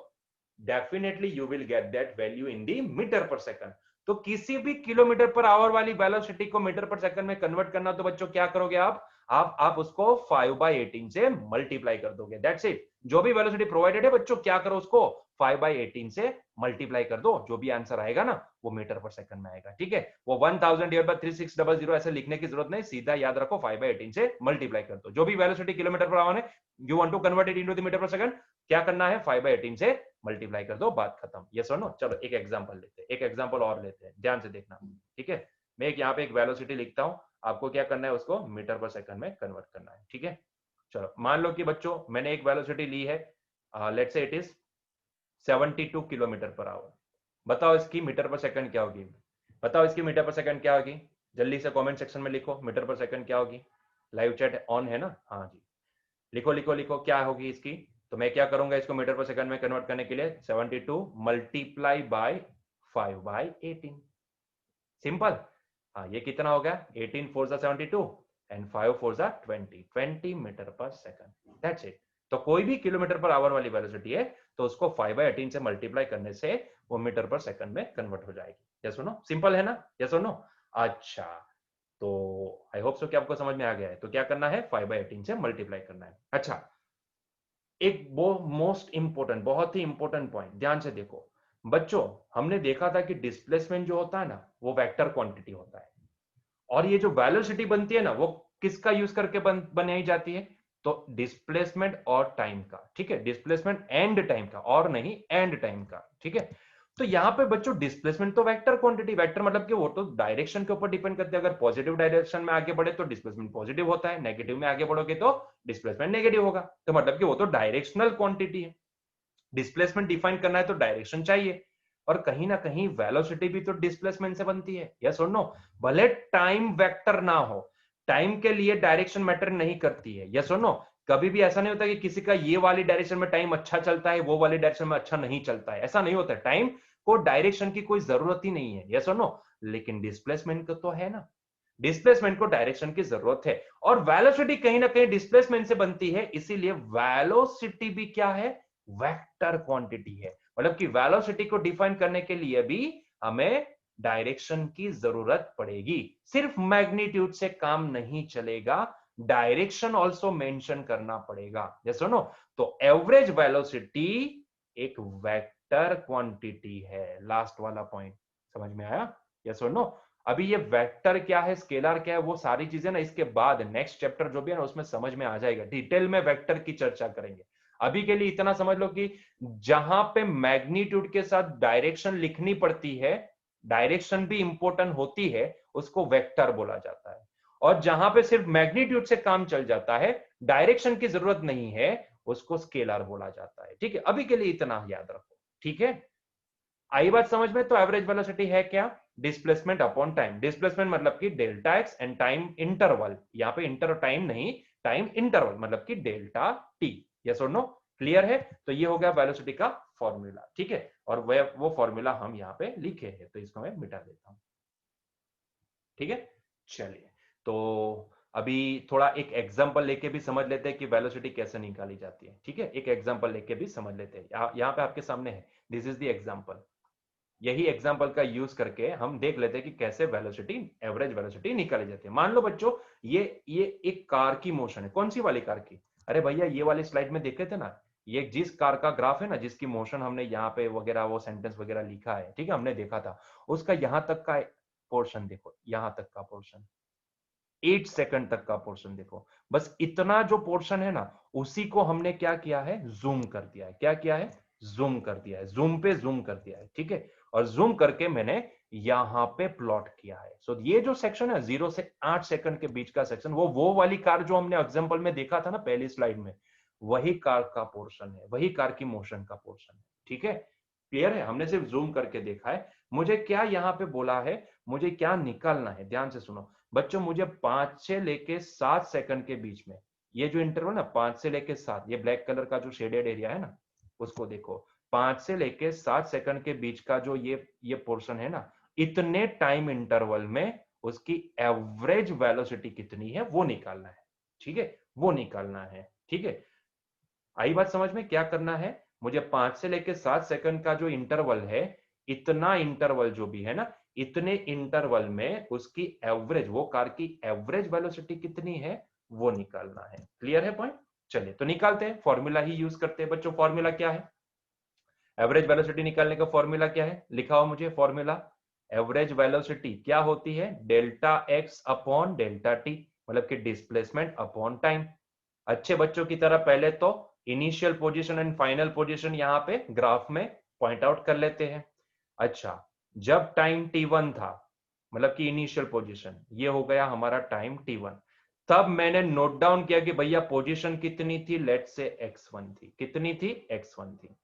definitely you will get that value in the metre per second. तो किसी भी किलोमीटर पर आवर वाली वेलोसिटी को मीटर पर सेकंड में कन्वर्ट करना, तो बच्चों क्या करोगे आप उसको 5/18 से मल्टीप्लाई कर दोगे, दैट्स इट। जो भी वेलोसिटी प्रोवाइडेड है बच्चों, क्या करो उसको 5/18 से मल्टीप्लाई कर दो, जो भी आंसर आएगा ना वो मीटर पर सेकंड में आएगा, ठीक है। वो 1000/3600 ऐसे लिखने की जरूरत नहीं, सीधा याद रखो 5/18 से मल्टीप्लाई कर दो। जो भी वेलोसिटी किलोमीटर पर आवर है, you want to convert it into the metre per second, क्या करना है 5/18 से मल्टीप्लाई कर दो, बात खत्म। यस और नो? चलो एक एग्जांपल लेते हैं, एक एग्जांपल और लेते हैं, ध्यान से देखना, ठीक है। मैं एक यहाँ पे एक वेलोसिटी लिखता हूं, आपको क्या करना है उसको मीटर पर सेकंड में कन्वर्ट करना है, ठीक है। चलो मान लो कि बच्चों मैंने एक वेलोसिटी ली है, let's say it is 72 kilometre per our. बताओ इसकी मीटर पर सेकंड क्या होगी, बताओ इसकी मीटर पर सेकंड क्या होगी, जल्दी से कमेंट सेक्शन में लिखो मीटर पर सेकंड क्या होगी। लाइव चैट ऑन है ना, हाँ जी, लिखो लिखो लिखो क्या होगी इसकी। तो मैं क्या करूंगा इसको मीटर पर सेकंड में कन्वर्ट करने के लिए, 72 मल्टीप्लाई बाय 5/18, सिंपल। हाँ, ये कितना हो गया, 18 4 72 and 5 4 20 metre per second, that's it. तो कोई भी किलोमीटर पर आवर वाली वेलोसिटी है तो उसको 5/18 से मल्टीप्लाई करने से वो मीटर पर सेकंड में कन्वर्ट हो जाएगी। यस और नो? सिंपल है ना, यस और नो? अच्छा, तो आई होप सो कि आपको समझ में आ गया है। तो क्या करना है, 5/18 से मल्टीप्लाई करना है। अच्छा, एक वो मोस्ट इंपोर्टेंट, बहुत ही इंपोर्टेंट पॉइंट, ध्यान से देखो बच्चों। हमने देखा था कि डिस्प्लेसमेंट जो होता है ना वो वेक्टर क्वांटिटी होता है, और ये जो वेलोसिटी बनती है ना वो किसका यूज करके बनाई जाती है, तो डिस्प्लेसमेंट और टाइम का, ठीक है। डिस्प्लेसमेंट एंड टाइम का, और नहीं एंड टाइम का, ठीक है। तो यहाँ पे बच्चों डिस्प्लेसमेंट तो वेक्टर क्वांटिटी, वेक्टर मतलब कि वो तो डायरेक्शन के ऊपर डिपेंड करते हैं। अगर पॉजिटिव डायरेक्शन में आगे बढ़े तो डिस्प्लेसमेंट पॉजिटिव होता है, नेगेटिव में आगे बढ़ोगे तो डिस्प्लेसमेंट नेगेटिव होगा। तो मतलब कि वो तो डायरेक्शनल क्वांटिटी है। डिस्प्लेसमेंट डिफाइन करना है तो डायरेक्शन चाहिए, और कहीं ना कहीं वेलोसिटी भी तो डिस्प्लेसमेंट से बनती है, यस और नो। भले टाइम वेक्टर ना हो, टाइम के लिए डायरेक्शन मैटर नहीं करती है, यस और नो। कभी भी ऐसा नहीं होता कि किसी का ये वाली डायरेक्शन में टाइम अच्छा चलता है, वो वाली डायरेक्शन में अच्छा नहीं चलता है, ऐसा नहीं होता। टाइम को डायरेक्शन की कोई जरूरत ही नहीं है, यस और नो। लेकिन डिस्प्लेसमेंट को तो है ना, डिस्प्लेसमेंट को डायरेक्शन की जरूरत है, और वेलोसिटी कहीं ना कहीं डिस्प्लेसमेंट से बनती है, इसीलिए वेलोसिटी भी क्या है, वेक्टर क्वांटिटी है। मतलब कि वेलोसिटी को डिफाइन करने के लिए भी हमें डायरेक्शन की जरूरत पड़ेगी, सिर्फ मैग्नीट्यूड से काम नहीं चलेगा, डायरेक्शन ऑल्सो मेंशन करना पड़ेगा, यस और नो। तो एवरेज वेलोसिटी एक वेक्टर क्वांटिटी है। लास्ट वाला पॉइंट समझ में आया, यस और नो। अभी ये वेक्टर क्या है, स्केलर क्या है, वो सारी चीजें ना इसके बाद नेक्स्ट चैप्टर जो भी है ना उसमें समझ में आ जाएगा, डिटेल में वेक्टर की चर्चा करेंगे। अभी के लिए इतना समझ लो कि जहां पे मैग्नीट्यूड के साथ डायरेक्शन लिखनी पड़ती है, डायरेक्शन भी इंपॉर्टेंट होती है, उसको वेक्टर बोला जाता है। और जहां पे सिर्फ मैग्नीट्यूड से काम चल जाता है, डायरेक्शन की जरूरत नहीं है, उसको स्केलर बोला जाता है। ठीक है, अभी के लिए इतना याद रखो, ठीक है। आई बात समझ में। तो एवरेज वेलोसिटी है क्या, डिस्प्लेसमेंट अपॉन टाइम। डिस्प्लेसमेंट मतलब कि delta x and time interval, यहाँ पे इंटर टाइम नहीं, टाइम इंटरवल मतलब कि डेल्टा टी, यस और नो, क्लियर है। तो ये हो गया वेलोसिटी का फॉर्मूला, ठीक है। और वो फॉर्मूला हम यहाँ पे लिखे हैं, तो इसको मैं मिटा देता हूं, ठीक है। चलिए, तो अभी थोड़ा एक एग्जांपल लेके भी समझ लेते हैं कि वेलोसिटी कैसे निकाली जाती है, ठीक है। एक एग्जांपल लेके भी समझ लेते हैं, यहाँ पे आपके सामने है, दिस इज द एग्जांपल। यही एग्जांपल का यूज करके हम देख लेते हैं कि कैसे वेलोसिटी, एवरेज वेलोसिटी निकाली जाती है। मान लो बच्चों, ये एक कार की मोशन है। कौन सी वाली कार की, अरे भैया ये वाली स्लाइड में देखे थे ना, ये जिस कार का ग्राफ है ना, जिसकी मोशन हमने यहाँ पे वगैरह वो सेंटेंस वगैरह लिखा है, ठीक है, हमने देखा था, उसका यहां तक का पोर्शन देखो, यहां तक का पोर्शन, 8 सेकंड तक का पोर्शन देखो। बस इतना जो पोर्शन है ना, उसी को हमने क्या किया है, जूम कर दिया है। क्या किया है, जूम कर दिया है, जूम पे जूम कर दिया है, ठीक है। और जूम करके मैंने यहां पे प्लॉट किया है। सो ये जो सेक्शन है 0 से 8 सेकंड के बीच का सेक्शन, वो वाली कार जो हमने एग्जांपल में देखा था ना पहली स्लाइड में, वही कार का पोर्शन है, वही कार की मोशन का पोर्शन है, ठीक है। क्लियर है, हमने सिर्फ जूम करके देखा है। मुझे क्या यहां पे बोला है, मुझे क्या निकालना है, ध्यान से सुनो बच्चों। मुझे 5 से लेके 7 सेकंड के बीच में, ये जो इंटरवल ना 5 से लेके 7, ये ब्लैक कलर का जो शेडेड एरिया है ना, उसको देखो, 5 से लेके 7 सेकंड के बीच का जो ये पोर्शन है ना, इतने टाइम इंटरवल में उसकी एवरेज वेलोसिटी कितनी है वो निकालना है, ठीक है, वो निकालना है, ठीक है। आई बात समझ में, क्या करना है, मुझे 5 से लेके 7 सेकंड का जो इंटरवल है, इतना इंटरवल जो भी है ना, इतने इंटरवल में उसकी एवरेज, वो कार की एवरेज वेलोसिटी कितनी है वो निकालना है। क्लियर है पॉइंट। चलिए तो निकालते हैं, फॉर्मूला ही यूज करते हैं बच्चों। फॉर्मूला क्या है, एवरेज वेलोसिटी निकालने का फॉर्मूला क्या है, लिखा हो मुझे फॉर्मूला। एवरेज वेलोसिटी क्या होती है, delta x upon delta T, मतलब कि डिस्प्लेसमेंट अपॉन टाइम। अच्छे बच्चों की तरह पहले तो initial position and final position यहां पे ग्राफ में पॉइंट आउट कर लेते हैं। अच्छा, जब टाइम t1 था, मतलब कि इनिशियल पोजीशन, ये हो गया हमारा टाइम t1, तब मैंने नोट डाउन किया कि भैया पोजीशन कितनी थी, लेट से x1 थी, कितनी थी, x1 थी।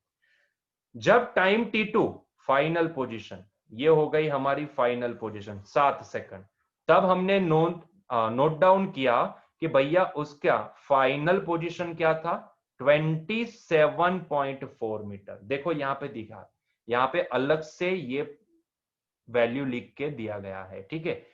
जब टाइम t2 फाइनल पोजीशन, ये हो गई हमारी फाइनल पोजीशन 7 सेकंड, तब हमने नोट डाउन किया कि भैया उसका फाइनल पोजीशन क्या था, 27.4 मीटर। देखो यहां पे दिखा, यहां पे अलग से ये वैल्यू लिख के दिया गया है, ठीक है।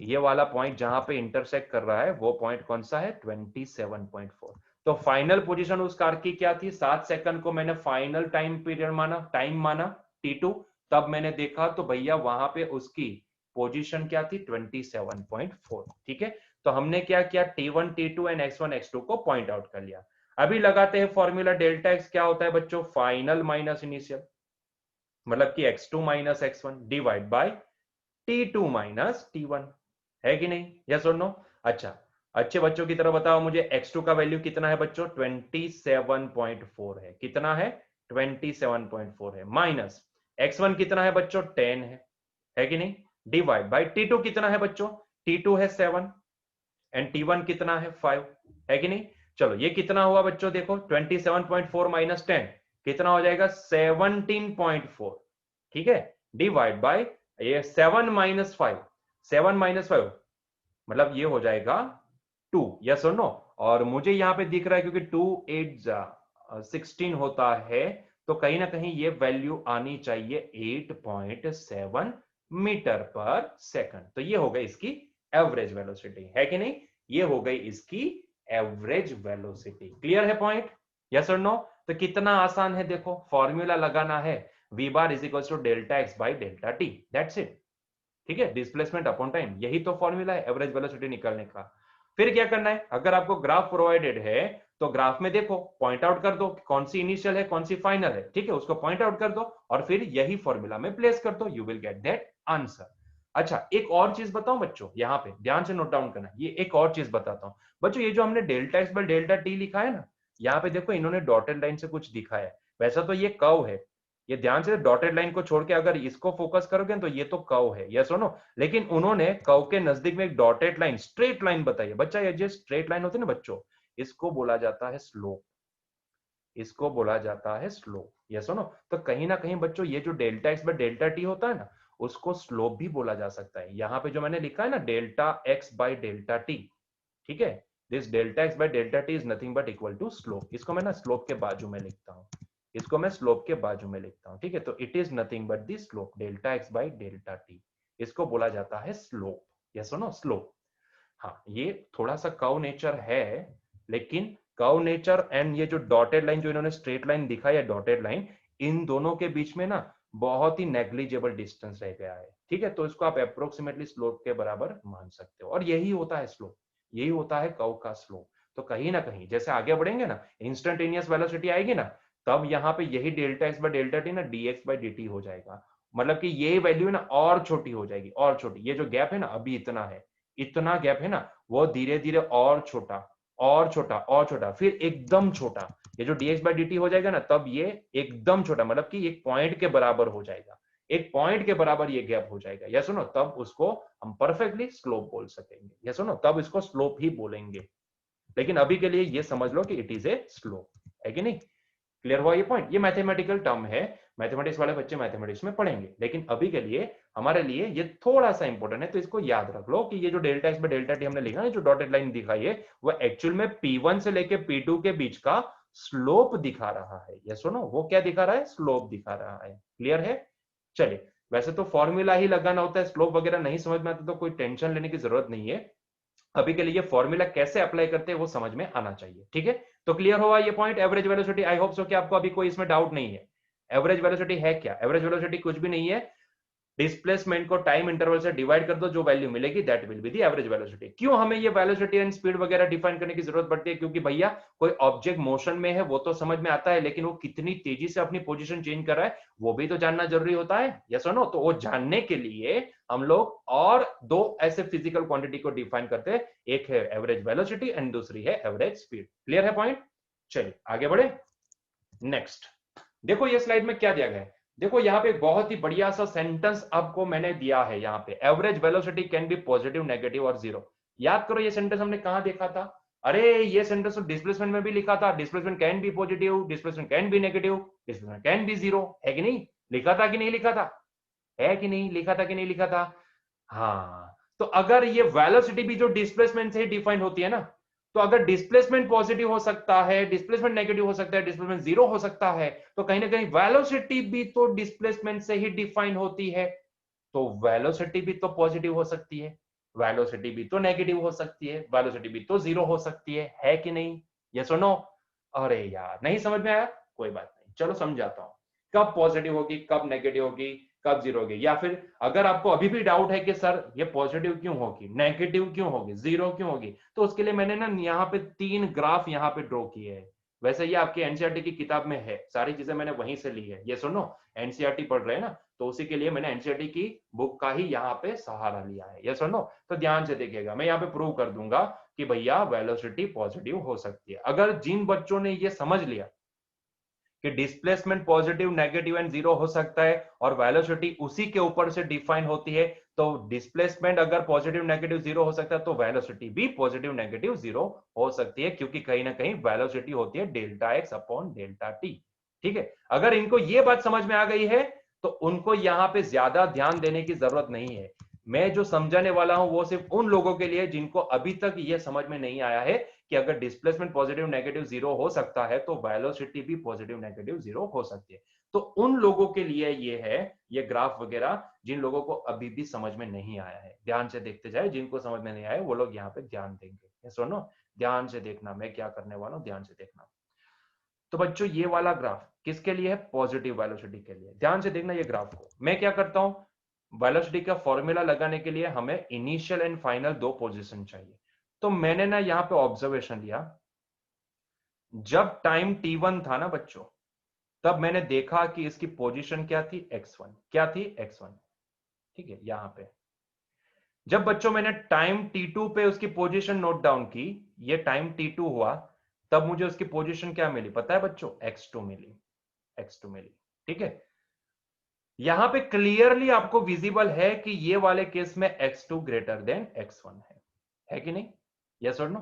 ये वाला पॉइंट जहां पे इंटरसेक्ट कर रहा है वो पॉइंट कौन सा है, 27.4। तो फाइनल पोजीशन उस कार की क्या थी, 7 सेकंड को मैंने फाइनल टाइम पीरियड माना, टाइम माना t2। तब मैंने देखा तो भैया वहां पे उसकी पोजीशन क्या थी, 27.4, ठीक है। तो हमने क्या किया, t1 t2 and x1 x2 को पॉइंट आउट कर लिया। अभी लगाते हैं फॉर्मूला, डेल्टा एक्स क्या होता है बच्चों, फाइनल माइनस इनिशियल, मतलब कि x2 minus x1 divide by t2 minus t1, है कि नहीं, यस और नो। अच्छा, अच्छे बच्चों की तरह बताओ मुझे, x2 का वैल्यू कितना है बच्चों, 27.4 है, कितना है, 27.4 है, माइनस x1 कितना है बच्चों 10 है कि नहीं, डिवाइड बाय t2 कितना है बच्चों, t2 है 7 एंड t1 कितना है 5, है कि नहीं। चलो ये कितना हुआ बच्चों, देखो 27.4 माइनस 10 कितना हो जाएगा 17.4, ठीक है, डिवाइड बाय ये 7 माइनस 5, 7 माइनस 5 मतलब ये हो जाएगा 2, यस और नो। और मुझे यहां पे दिख रहा है क्योंकि 2 8 16 होता है, तो कहीं ना कहीं ये वैल्यू आनी चाहिए 8.7 मीटर पर सेकंड। तो ये हो गई इसकी एवरेज वेलोसिटी, है कि नहीं, ये हो गई इसकी एवरेज वेलोसिटी। क्लियर है पॉइंट, यस और नो। तो कितना आसान है, देखो फॉर्मूला लगाना है, v bar is equal to delta x by delta t, that's it, ठीक है, डिस्प्लेसमेंट अपॉन टाइम, यही तो फॉर्मूला है एवरेज वेलोसिटी निकालने का। फिर क्या करना है, अगर आपको ग्राफ प्रोवाइडेड है तो ग्राफ में देखो पॉइंट आउट कर दो कौन सी इनिशियल है कौन सी फाइनल है, ठीक है, उसको पॉइंट आउट कर दो और फिर यही फॉर्मूला में प्लेस कर दो, you will get that answer. अच्छा एक और चीज बताऊं बच्चों, यहां पे ध्यान से नोट डाउन करना, ये एक और चीज बताता हूं बच्चों, ये जो हमने delta x by delta T लिखा है ना, यहाँ पे देखो इन्होंने डॉटेड लाइन से कुछ दिखा है, वैसा तो ये कर्व है, ये ध्यान से डॉटेड लाइन को छोड़ के अगर इसको फोकस करोगे तो ये तो कर्व है, यस और नो, लेकिन उन्होंने कर्व के नजदीक में एक डॉटेड लाइन स्ट्रेट लाइन बताई है बच्चा, ये जो स्ट्रेट लाइन होती है ना बच्चों, इसको बोला जाता है स्लोप, इसको बोला जाता है स्लोप, यस और नो। तो कहीं ना कहीं बच्चों ये जो delta x by delta T होता है ना, उसको स्लोप भी बोला जा सकता है। यहाँ पे जो मैंने लिखा है ना delta x by delta t, ठीक है, this delta x by delta t is nothing but equal to slope, इसको मैं ना स्लोप के बाजू में लिखता हूँ, इसको मैं स्लोप के बाजू में लिखता हूँ, ठीक है, तो it is nothing but the slope delta x by delta T, इसको बोला जाता है स्लोप, यस और नो, स्लोप। हाँ ये थोड़ा सा कर्व नेचर है, लेकिन कर्व नेचर एंड ये जो डॉटेड लाइन जो इन्होंने स्ट्रेट लाइन दिखा है डॉटेड लाइन, इन दोनों के बीच में ना बहुत ही नेग्लिजिबल डिस्टेंस रह गया है, ठीक है, तो इसको आप अप्रोक्सीमेटली स्लोप के बराबर मान सकते हो, और यही होता है स्लोप, यही होता है कर्व का स्लोप। तो कहीं ना कहीं जैसे आगे बढ़ेंगे ना इंस्टेंटेनियस वेलोसिटी आएगी ना, तब यहाँ पे यही delta x by delta T ना dx बाय dt हो जाएगा, मतलब कि ये वैल्यू ना और छोटी हो जाएगी, और छोटी, ये जो गैप है ना अभी इतना है, इतना गैप है ना, वो धीरे धीरे और छोटा और छोटा और छोटा, फिर एकदम छोटा, ये जो dx बाय dt हो जाएगा ना तब ये एकदम छोटा, मतलब कि एक पॉइंट के बराबर हो जाएगा, एक पॉइंट के बराबर ये गैप हो जाएगा, यस सुनो, तब उसको हम परफेक्टली स्लोप बोल सकेंगे, यस सुनो, तब इसको स्लोप ही बोलेंगे। लेकिन अभी के लिए ये समझ लो कि इट इज ए स्लोप, है कि नहीं, क्लियर हुआ ये पॉइंट, ये मैथमेटिकल टर्म है, मैथमेटिक्स वाले बच्चे मैथमेटिक्स में पढ़ेंगे, लेकिन अभी के लिए हमारे लिए ये थोड़ा सा इंपॉर्टेंट है, तो इसको याद रख लो कि ये जो delta x by delta T हमने लिखा है, जो डॉटेड लाइन दिखाई है, वो एक्चुअल में P1 से लेके P2 के बीच का स्लोप दिखा रहा है, ये सुनो वो क्या दिखा रहा है, स्लोप दिखा रहा है, क्लियर है। चलिए वैसे तो फॉर्मूला ही लगाना होता है, स्लोप वगैरह नहीं समझ में आता तो कोई टेंशन लेने की जरूरत नहीं है, अभी के लिए फॉर्मूला कैसे अप्लाई करते हैं वो समझ में आना चाहिए, ठीक है। तो क्लियर हुआ ये point average velocity, I hope so कि आपको अभी कोई इसमें डाउट नहीं है। एवरेज वेलोसिटी है क्या, एवरेज वेलोसिटी कुछ भी नहीं है, डिस्प्लेसमेंट को टाइम इंटरवल से डिवाइड कर दो, जो वैल्यू मिलेगी that will be the average velocity. क्यों हमें ये वेलोसिटी एंड स्पीड वगैरह डिफाइन करने की जरूरत पड़ती है, क्योंकि भैया कोई ऑब्जेक्ट मोशन में है वो तो समझ में आता है, लेकिन वो कितनी तेजी से अपनी पोजीशन चेंज कर रहा है वो भी तो जानना जरूरी होता है, यस और नो। तो वो जानने के लिए हम लोग और दो ऐसे फिजिकल क्वांटिटी को डिफाइन करते हैं, एक है एवरेज वेलोसिटी एंड दूसरी है एवरेज स्पीड। क्लियर है पॉइंट, चलिए आगे बढ़े। नेक्स्ट देखो ये स्लाइड में क्या दिया गया है, देखो यहाँ पे बहुत ही बढ़िया सा सेंटेंस आपको मैंने दिया है, यहाँ पे average velocity can be positive negative और जीरो। याद करो ये सेंटेंस हमने कहाँ देखा था, अरे ये सेंटेंस तो डिस्प्लेसमेंट में भी लिखा था, displacement can be positive, displacement can be negative, displacement can be zero, है कि नहीं, लिखा था कि नहीं लिखा था, है कि नहीं लिखा था कि नहीं लिखा था। हाँ तो अगर ये वेलोसिटी भी जो डिस्प्लेसमेंट से डिफाइन होती है ना, तो अगर डिस्प्लेसमेंट पॉजिटिव हो सकता है, डिस्प्लेसमेंट नेगेटिव हो सकता है, डिस्प्लेसमेंट जीरो हो सकता है, तो कहीं ना कहीं वेलोसिटी भी तो डिस्प्लेसमेंट से ही डिफाइन होती है, तो वेलोसिटी भी तो पॉजिटिव हो सकती है, वेलोसिटी भी तो नेगेटिव हो सकती है, वेलोसिटी भी तो जीरो हो सकती है कि नहीं, यस और नो। अरे यार नहीं समझ में आया, कोई बात नहीं, चलो समझाता हूं, कब पॉजिटिव होगी कब नेगेटिव होगी कब जीरो होगी, या फिर अगर आपको अभी भी डाउट है कि सर ये पॉजिटिव क्यों होगी नेगेटिव क्यों होगी जीरो क्यों होगी, तो उसके लिए मैंने ना यहाँ पे 3 ग्राफ यहाँ पे ड्रॉ किए हैं, वैसे ये आपके एनसीईआरटी की किताब में है, सारी चीजें मैंने वहीं से ली है, ये सुनो एनसीईआरटी पढ़ रहे हैं ना, तो उसी के लिए मैंने एनसीईआरटी की बुक का ही यहाँ पे सहारा लिया है, ये सुनो। तो ध्यान से देखिएगा, मैं यहाँ पे प्रूव कर दूंगा कि भैया वेलोसिटी पॉजिटिव हो सकती है, अगर जिन बच्चों ने ये समझ लिया कि displacement positive, negative and zero हो सकता है और वेलोसिटी उसी के ऊपर से डिफाइन होती है। तो डिस्प्लेसमेंट अगर पॉजिटिव नेगेटिव जीरो हो सकता है तो वेलोसिटी भी पॉजिटिव नेगेटिव जीरो हो सकती है, क्योंकि कहीं ना कहीं वेलोसिटी होती है delta x upon delta t. ठीक है, अगर इनको ये बात समझ में आ गई है तो उनको यहां पे ज्यादा ध्यान देने की जरूरत नहीं है। मैं जो समझाने वाला हूं वो सिर्फ उन लोगों के लिए जिनको अभी तक ये समझ में नहीं आया है कि अगर डिस्प्लेसमेंट पॉजिटिव नेगेटिव जीरो हो सकता है तो वेलोसिटी भी पॉजिटिव नेगेटिव जीरो हो सकती है। तो उन लोगों के लिए ये है, ये ग्राफ वगैरह जिन लोगों को अभी भी समझ में नहीं आया है। ध्यान से देखते जाए, जिनको समझ में नहीं आया वो लोग यहाँ पे ध्यान देंगे। सुनो, ध्यान से देखना मैं क्या करने वाला हूँ, ध्यान से देखना। तो बच्चों ये वाला ग्राफ किसके लिए है? पॉजिटिव वेलोसिटी के लिए। ध्यान से देखना ये ग्राफ को। मैं क्या करता हूं, वेलोसिटी का फॉर्मूला लगाने के लिए हमें इनिशियल एंड फाइनल दो पोजीशन चाहिए। तो मैंने ना यहां पे ऑब्जर्वेशन लिया, जब टाइम t1 था ना बच्चों, तब मैंने देखा कि इसकी पोजीशन क्या थी, x1। क्या थी? x1। ठीक है, यहां पे जब बच्चों मैंने टाइम t2 पे उसकी पोजीशन नोट डाउन की, ये टाइम t2 हुआ, तब मुझे उसकी पोजीशन क्या मिली पता है बच्चों? x2 मिली। x2 मिली। ठीक है, यहां पे क्लियरली आपको विजिबल है कि ये वाले केस में x2 ग्रेटर देन x1 है कि नहीं? यस और नो?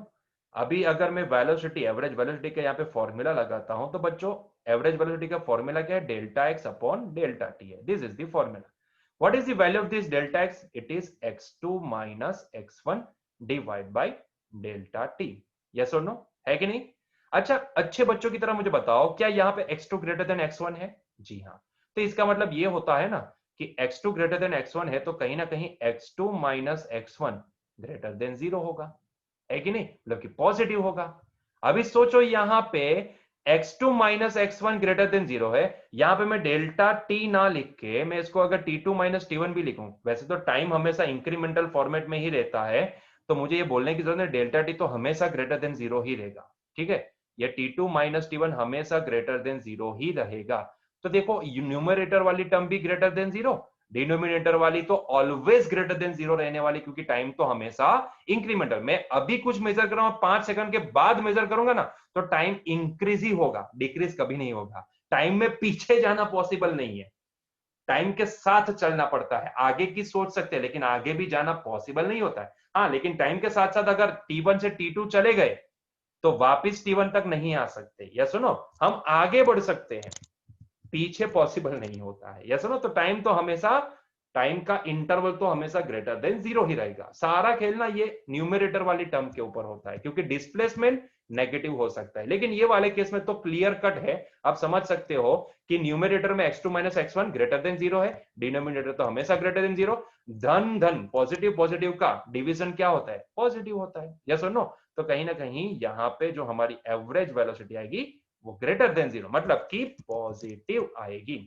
अभी अगर मैं वेलोसिटी, एवरेज वेलोसिटी का यहां पे फॉर्मूला लगाता हूं तो बच्चों एवरेज वेलोसिटी का फॉर्मूला क्या है? Delta x upon delta t है। This is the formula. What is the value of this delta x? It is x2 minus x1 divide by delta t. Yes और no? है कि नहीं? अच्छा, अच्छे बच्चों की तरह मुझे बताओ, क्या यहां पे x2 ग्रेटर देन x1 है? जी हाँ। तो इसका मतलब ये होता है ना कि x2 ग्रेटर देन x1 है तो कहीं ना कहीं x2 minus x1 greater than zero होगा, है कि नहीं? मतलब कि पॉजिटिव होगा। अभी सोचो यहां पे x2 minus x1 greater than zero है, यहां पे मैं डेल्टा टी ना लिख के मैं इसको अगर t2 माइनस t1 भी लिखूं, वैसे तो टाइम हमेशा इंक्रीमेंटल फॉर्मेट में ही रहता है, तो मुझे ये बोलने की जरूरत है डेल्टा टी तो हमेशा ग्रेटर देन जीरो ही रहेगा। ठीक है, ये t2 माइनस t1 हमेशा ग्रेटर देन जीरो ही रहेगा। तो देखो न्यूमरेटर वाली टर्म भी ग्रेटर देन जीरो, डिनोमिनेटर वाली तो ऑलवेज ग्रेटर देन जीरो रहने वाली, क्योंकि टाइम तो हमेशा इंक्रीमेंटल। मैं अभी कुछ मेजर कर रहा हूं, 5 सेकंड के बाद मेजर करूंगा ना तो टाइम इंक्रीज ही होगा, डिक्रीज कभी नहीं होगा। टाइम में पीछे जाना पॉसिबल नहीं है, टाइम के साथ चलना पड़ता है। आगे की सोच सकते हैं लेकिन आगे भी जाना पॉसिबल नहीं होता है। हाँ, लेकिन टाइम के साथ साथ अगर t1 से t2 चले गए तो वापिस t1 तक नहीं आ सकते। या सुनो, हम आगे बढ़ सकते हैं, पीछे पॉसिबल नहीं होता है। Yes no? तो टाइम तो हमेशा, टाइम का इंटरवल तो हमेशा ग्रेटर देन जीरो ही रहेगा। सारा खेलना ये न्यूमरेटर वाली टर्म के ऊपर होता है, क्योंकि डिस्प्लेसमेंट नेगेटिव हो सकता है। लेकिन ये वाले केस में तो क्लियर कट है, आप समझ सकते हो कि न्यूमरेटर में x2 minus x1 greater than zero है, डिनोमिनेटर तो हमेशा ग्रेटर देन जीरो। धन धन पॉजिटिव पॉजिटिव का डिवीजन क्या होता है? पॉजिटिव होता है। यस और नो? तो कहीं ना कहीं यहां पे जो हमारी एवरेज वेलोसिटी आएगी वो ग्रेटर देन जीरो, मतलब कि पॉजिटिव आएगी,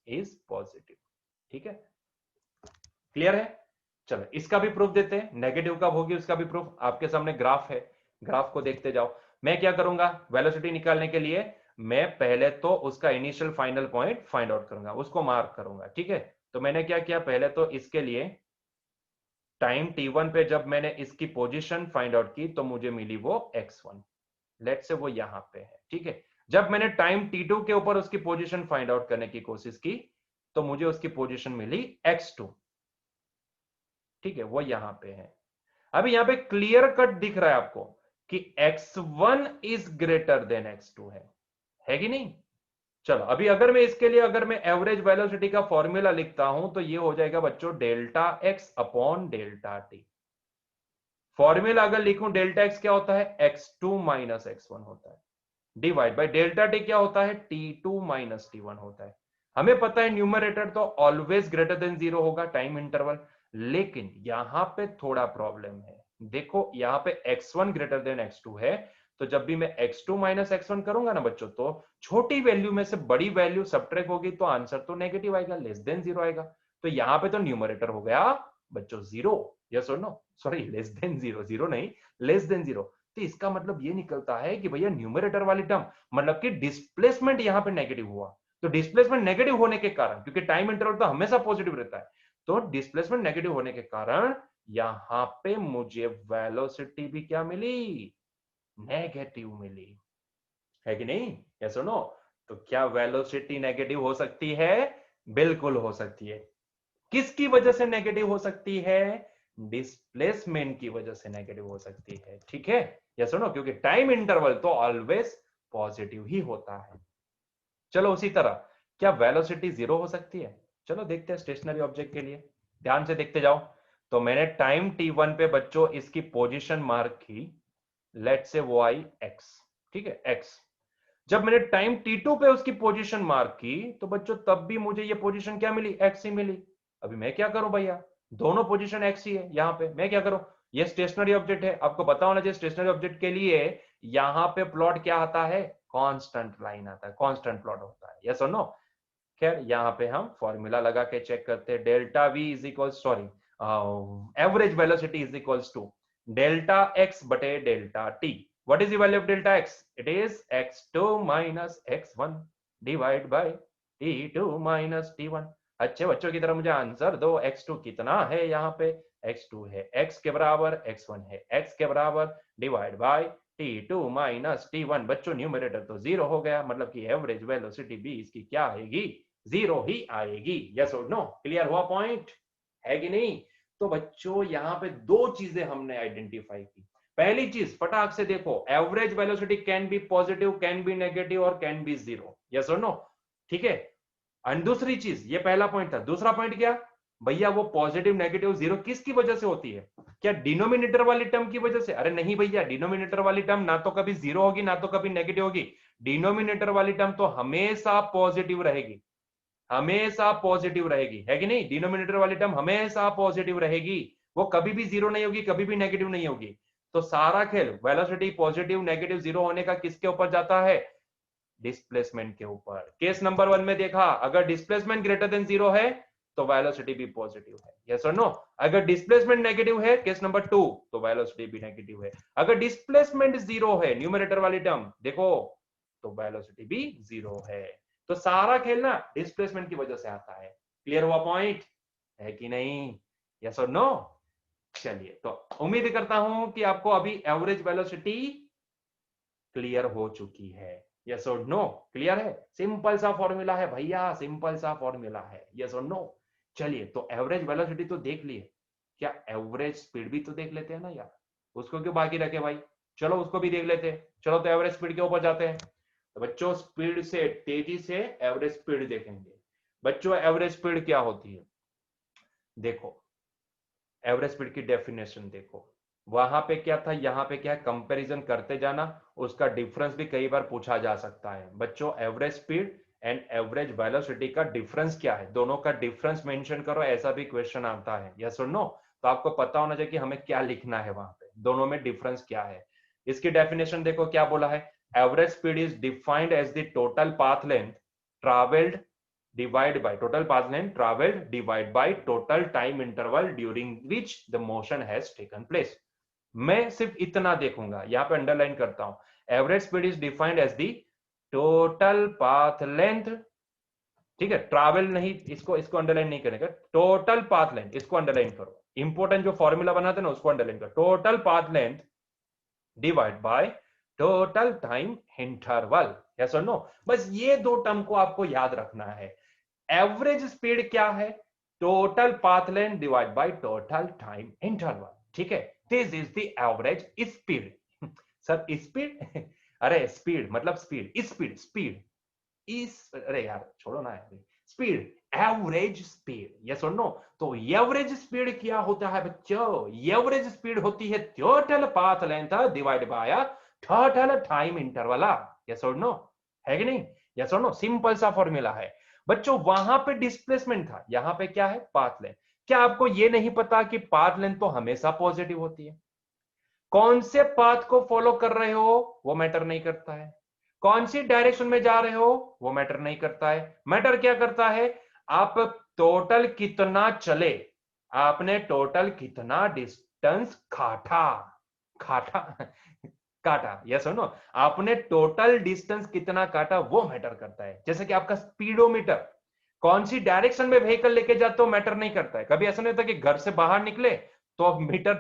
इज पॉजिटिव। ठीक है, क्लियर है? चलो इसका भी प्रूफ देते हैं, नेगेटिव कब होगी उसका भी प्रूफ। आपके सामने ग्राफ है, ग्राफ को देखते जाओ। मैं क्या करूंगा वेलोसिटी निकालने के लिए? मैं पहले तो उसका initial final point find out करूंगा, उसको मार्क करूंगा। ठीक है, तो मैंने क्या किया, पहले तो इसके लिए टाइम t1 पे जब मैंने इसकी पोजीशन फाइंड आउट की तो मुझे मिली वो x1। लेट से वो यहां पे है। ठीक है, जब मैंने टाइम t2 के ऊपर उसकी पोजीशन फाइंड आउट करने की कोशिश की तो मुझे उसकी पोजीशन मिली x2। ठीक है, वो यहां पे है। अभी यहां पे क्लियर कट दिख रहा है आपको कि x1 is greater than x2 है कि नहीं? चलो अभी अगर मैं इसके लिए अगर मैं एवरेज वेलोसिटी का फॉर्मूला लिखता हूं तो ये हो जाएगा बच्चों delta x upon delta T. Formula अगर लिखूं डेल्टा एक्स क्या होता है? x2 माइनस x1 होता है, डिवाइड बाय डेल्टा टी क्या होता है? t2 माइनस t1 होता है। हमें पता है न्यूमरेटर तो ऑलवेज ग्रेटर देन जीरो होगा टाइम इंटरवल, लेकिन यहां पे थोड़ा प्रॉब्लम है। देखो यहां पे x1 ग्रेटर देन x2 है, तो जब भी मैं x2 माइनस x1 करूंगा ना बच्चों, तो छोटी वैल्यू में से बड़ी वैल्यू सब्ट्रैक्ट होगी तो आंसर तो नेगेटिव आएगा, लेस देन जीरो आएगा। तो यहां पे तो न्यूमरेटर हो गया बच्चों जीरो। यस और no? Sorry, less than zero, zero नहीं, लेस देन जीरो। तो इसका मतलब ये निकलता है कि भैया न्यूमरेटर वाली टर्म मतलब कि डिस्प्लेसमेंट यहां पे नेगेटिव हुआ। तो डिस्प्लेसमेंट नेगेटिव होने के कारण, क्योंकि टाइम इंटरवल तो हमेशा पॉजिटिव रहता है, तो डिस्प्लेसमेंट नेगेटिव होने के कारण यहां पे मुझे वेलोसिटी भी क्या मिली? नेगेटिव मिली, है कि नहीं? यस और नो? तो क्या वेलोसिटी नेगेटिव हो सकती है? बिल्कुल हो सकती है। किसकी वजह से नेगेटिव हो सकती है? डिस्प्लेसमेंट की वजह से नेगेटिव हो सकती है। ठीक है, या सुनो, क्योंकि टाइम इंटरवल तो ऑलवेज पॉजिटिव ही होता है। चलो उसी तरह क्या वेलोसिटी जीरो हो सकती है? चलो देखते हैं स्टेशनरी ऑब्जेक्ट के लिए, ध्यान से देखते जाओ। तो मैंने टाइम t1 पे बच्चों इसकी पोजीशन मार्क की, लेट से वो आई x, ठीक है x। जब मैंने टाइम t2 पे उसकी पोजीशन मार्क की तो बच्चों तब भी मुझे ये पोजीशन क्या मिली? x ही मिली। अभी मैं क्या करूं भैया, दोनों पोजीशन x ही है, यहां पे मैं क्या करूं? ये स्टेशनरी ऑब्जेक्ट है, आपको पता होना चाहिए स्टेशनरी ऑब्जेक्ट के लिए यहां पे प्लॉट क्या आता है? कांस्टेंट लाइन आता है, कांस्टेंट प्लॉट होता है, यस और नो। खैर यहां पे हम फॉर्मूला लगा के चेक करते हैं, delta v is equal, sorry, average velocity is equals to delta x बटे delta t. What is the value of delta x? It is x2 minus x1 divide by t2 minus t1। अच्छे बच्चों की तरह मुझे answer दो, x2 कितना है? यहाँ पे x2 है x के बराबर, x1 है x के बराबर, divide by t2 minus t1। बच्चों न्यूमरेटर तो जीरो हो गया, मतलब कि एवरेज वेलोसिटी भी इसकी क्या आएगी? जीरो ही आएगी। यस और नो? क्लियर हुआ पॉइंट, है कि नहीं? तो बच्चों यहां पे दो चीजें हमने आइडेंटिफाई की। पहली चीज फटाक से देखो, average velocity can be positive, can be negative और कैन बी जीरो। यस और नो? ठीक है। और दूसरी चीज, ये पहला पॉइंट था, दूसरा पॉइंट क्या भैया? वो पॉजिटिव नेगेटिव जीरो किसकी वजह से होती है? क्या डिनोमिनेटर वाली टर्म की वजह से? अरे नहीं भैया, डिनोमिनेटर वाली टर्म ना तो कभी जीरो होगी ना तो कभी नेगेटिव होगी। डिनोमिनेटर वाली टर्म तो हमेशा पॉजिटिव रहेगी, हमेशा पॉजिटिव रहेगी, है कि नहीं? डिनोमिनेटर वाली टर्म हमेशा पॉजिटिव रहेगी, वो कभी भी जीरो नहीं होगी, कभी भी नेगेटिव नहीं होगी। तो सारा खेल वेलोसिटी पॉजिटिव नेगेटिव जीरो होने का किसके ऊपर जाता है? डिस्प्लेसमेंट के ऊपर। केस नंबर 1 में देखा, अगर डिस्प्लेसमेंट ग्रेटर देन जीरो है तो वेलोसिटी भी पॉजिटिव है, यस और नो? अगर डिस्प्लेसमेंट नेगेटिव है, केस नंबर 2, तो वेलोसिटी भी नेगेटिव है। अगर डिस्प्लेसमेंट जीरो है, न्यूमरेटर वाली टर्म देखो, तो वेलोसिटी भी जीरो है। तो सारा खेल ना डिस्प्लेसमेंट की वजह से आता है। क्लियर हुआ पॉइंट, है कि नहीं? यस और नो? चलिए, तो उम्मीद करता हूं कि आपको अभी एवरेज वेलोसिटी क्लियर हो चुकी है। यस और नो? क्लियर है? सिंपल सा फॉर्मूला है भैया, सिंपल सा फॉर्मूला है। यस और नो? चलिए, तो एवरेज वेलोसिटी तो देख लिए, क्या एवरेज स्पीड भी तो देख लेते हैं ना यार, उसको क्यों बाकी रखे भाई? चलो उसको भी देख लेते हैं। चलो तो एवरेज स्पीड के ऊपर जाते हैं। तो बच्चों स्पीड से, तेजी से एवरेज स्पीड देखेंगे। बच्चों एवरेज स्पीड क्या होती है? देखो, एवरेज स्पीड की डेफिनेशन देखो, वहां पे क्या था, यहां पे क्या है, कंपैरिजन करते जाना, उसका डिफरेंस भी कई बार पूछा जा सकता है। बच्चों average speed and average velocity का डिफरेंस क्या है? दोनों का डिफरेंस मेंशन करो, ऐसा भी क्वेश्चन आता है, यस और नो? तो आपको पता होना चाहिए कि हमें क्या लिखना है वहां पे, दोनों में डिफरेंस क्या है। इसकी डेफिनेशन देखो क्या बोला है, average speed is defined as the total path length travelled divided by total path length traveled divided by total time interval during which the motion has taken place। मैं सिर्फ इतना देखूंगा, यहां पे अंडरलाइन करता हूं, average speed is defined as the total path length, ठीक है? ट्रैवल नहीं, इसको इसको अंडरलाइन नहीं करेगा, टोटल पाथ लेंथ इसको अंडरलाइन करो, इंपॉर्टेंट जो फॉर्मूला बनाते ना उसको अंडरलाइन करो, total path length divide by total time interval. Yes और नो? बस ये दो टर्म को आपको याद रखना है। एवरेज स्पीड क्या है? Total path length divide by total time interval, ठीक है? This is the average speed. Sir speed? अरे स्पीड मतलब स्पीड, स्पीड स्पीड इस, अरे यार छोड़ो ना यार, स्पीड, एवरेज स्पीड, यस और नो? तो एवरेज स्पीड क्या होता है बच्चों? एवरेज स्पीड होती है total path length divide by total time interval. Yes और नो? है कि नहीं? यस और नो? सिंपल सा फॉर्मूला है बच्चों। वहां पे डिस्प्लेसमेंट था, यहां पे क्या है? Path length. क्या आपको ये नहीं पता कि पाथ लेंथ तो हमेशा पॉजिटिव होती है? कौन से पाथ को फॉलो कर रहे हो वो मैटर नहीं करता है, कौन सी डायरेक्शन में जा रहे हो वो मैटर नहीं करता है। मैटर क्या करता है? आप टोटल कितना चले, आपने टोटल कितना डिस्टेंस काटा, काटा काटा, यस नो? आपने टोटल डिस्टेंस कितना काटा वो मैटर करता है। जैसे कि आपका स्पीडोमीटर कौन सी डायरेक्शन में व्हीकल लेके जाते हो मैटर नहीं करता है। कभी ऐसा नहीं होता कि घर से बाहर निकले तो मीटर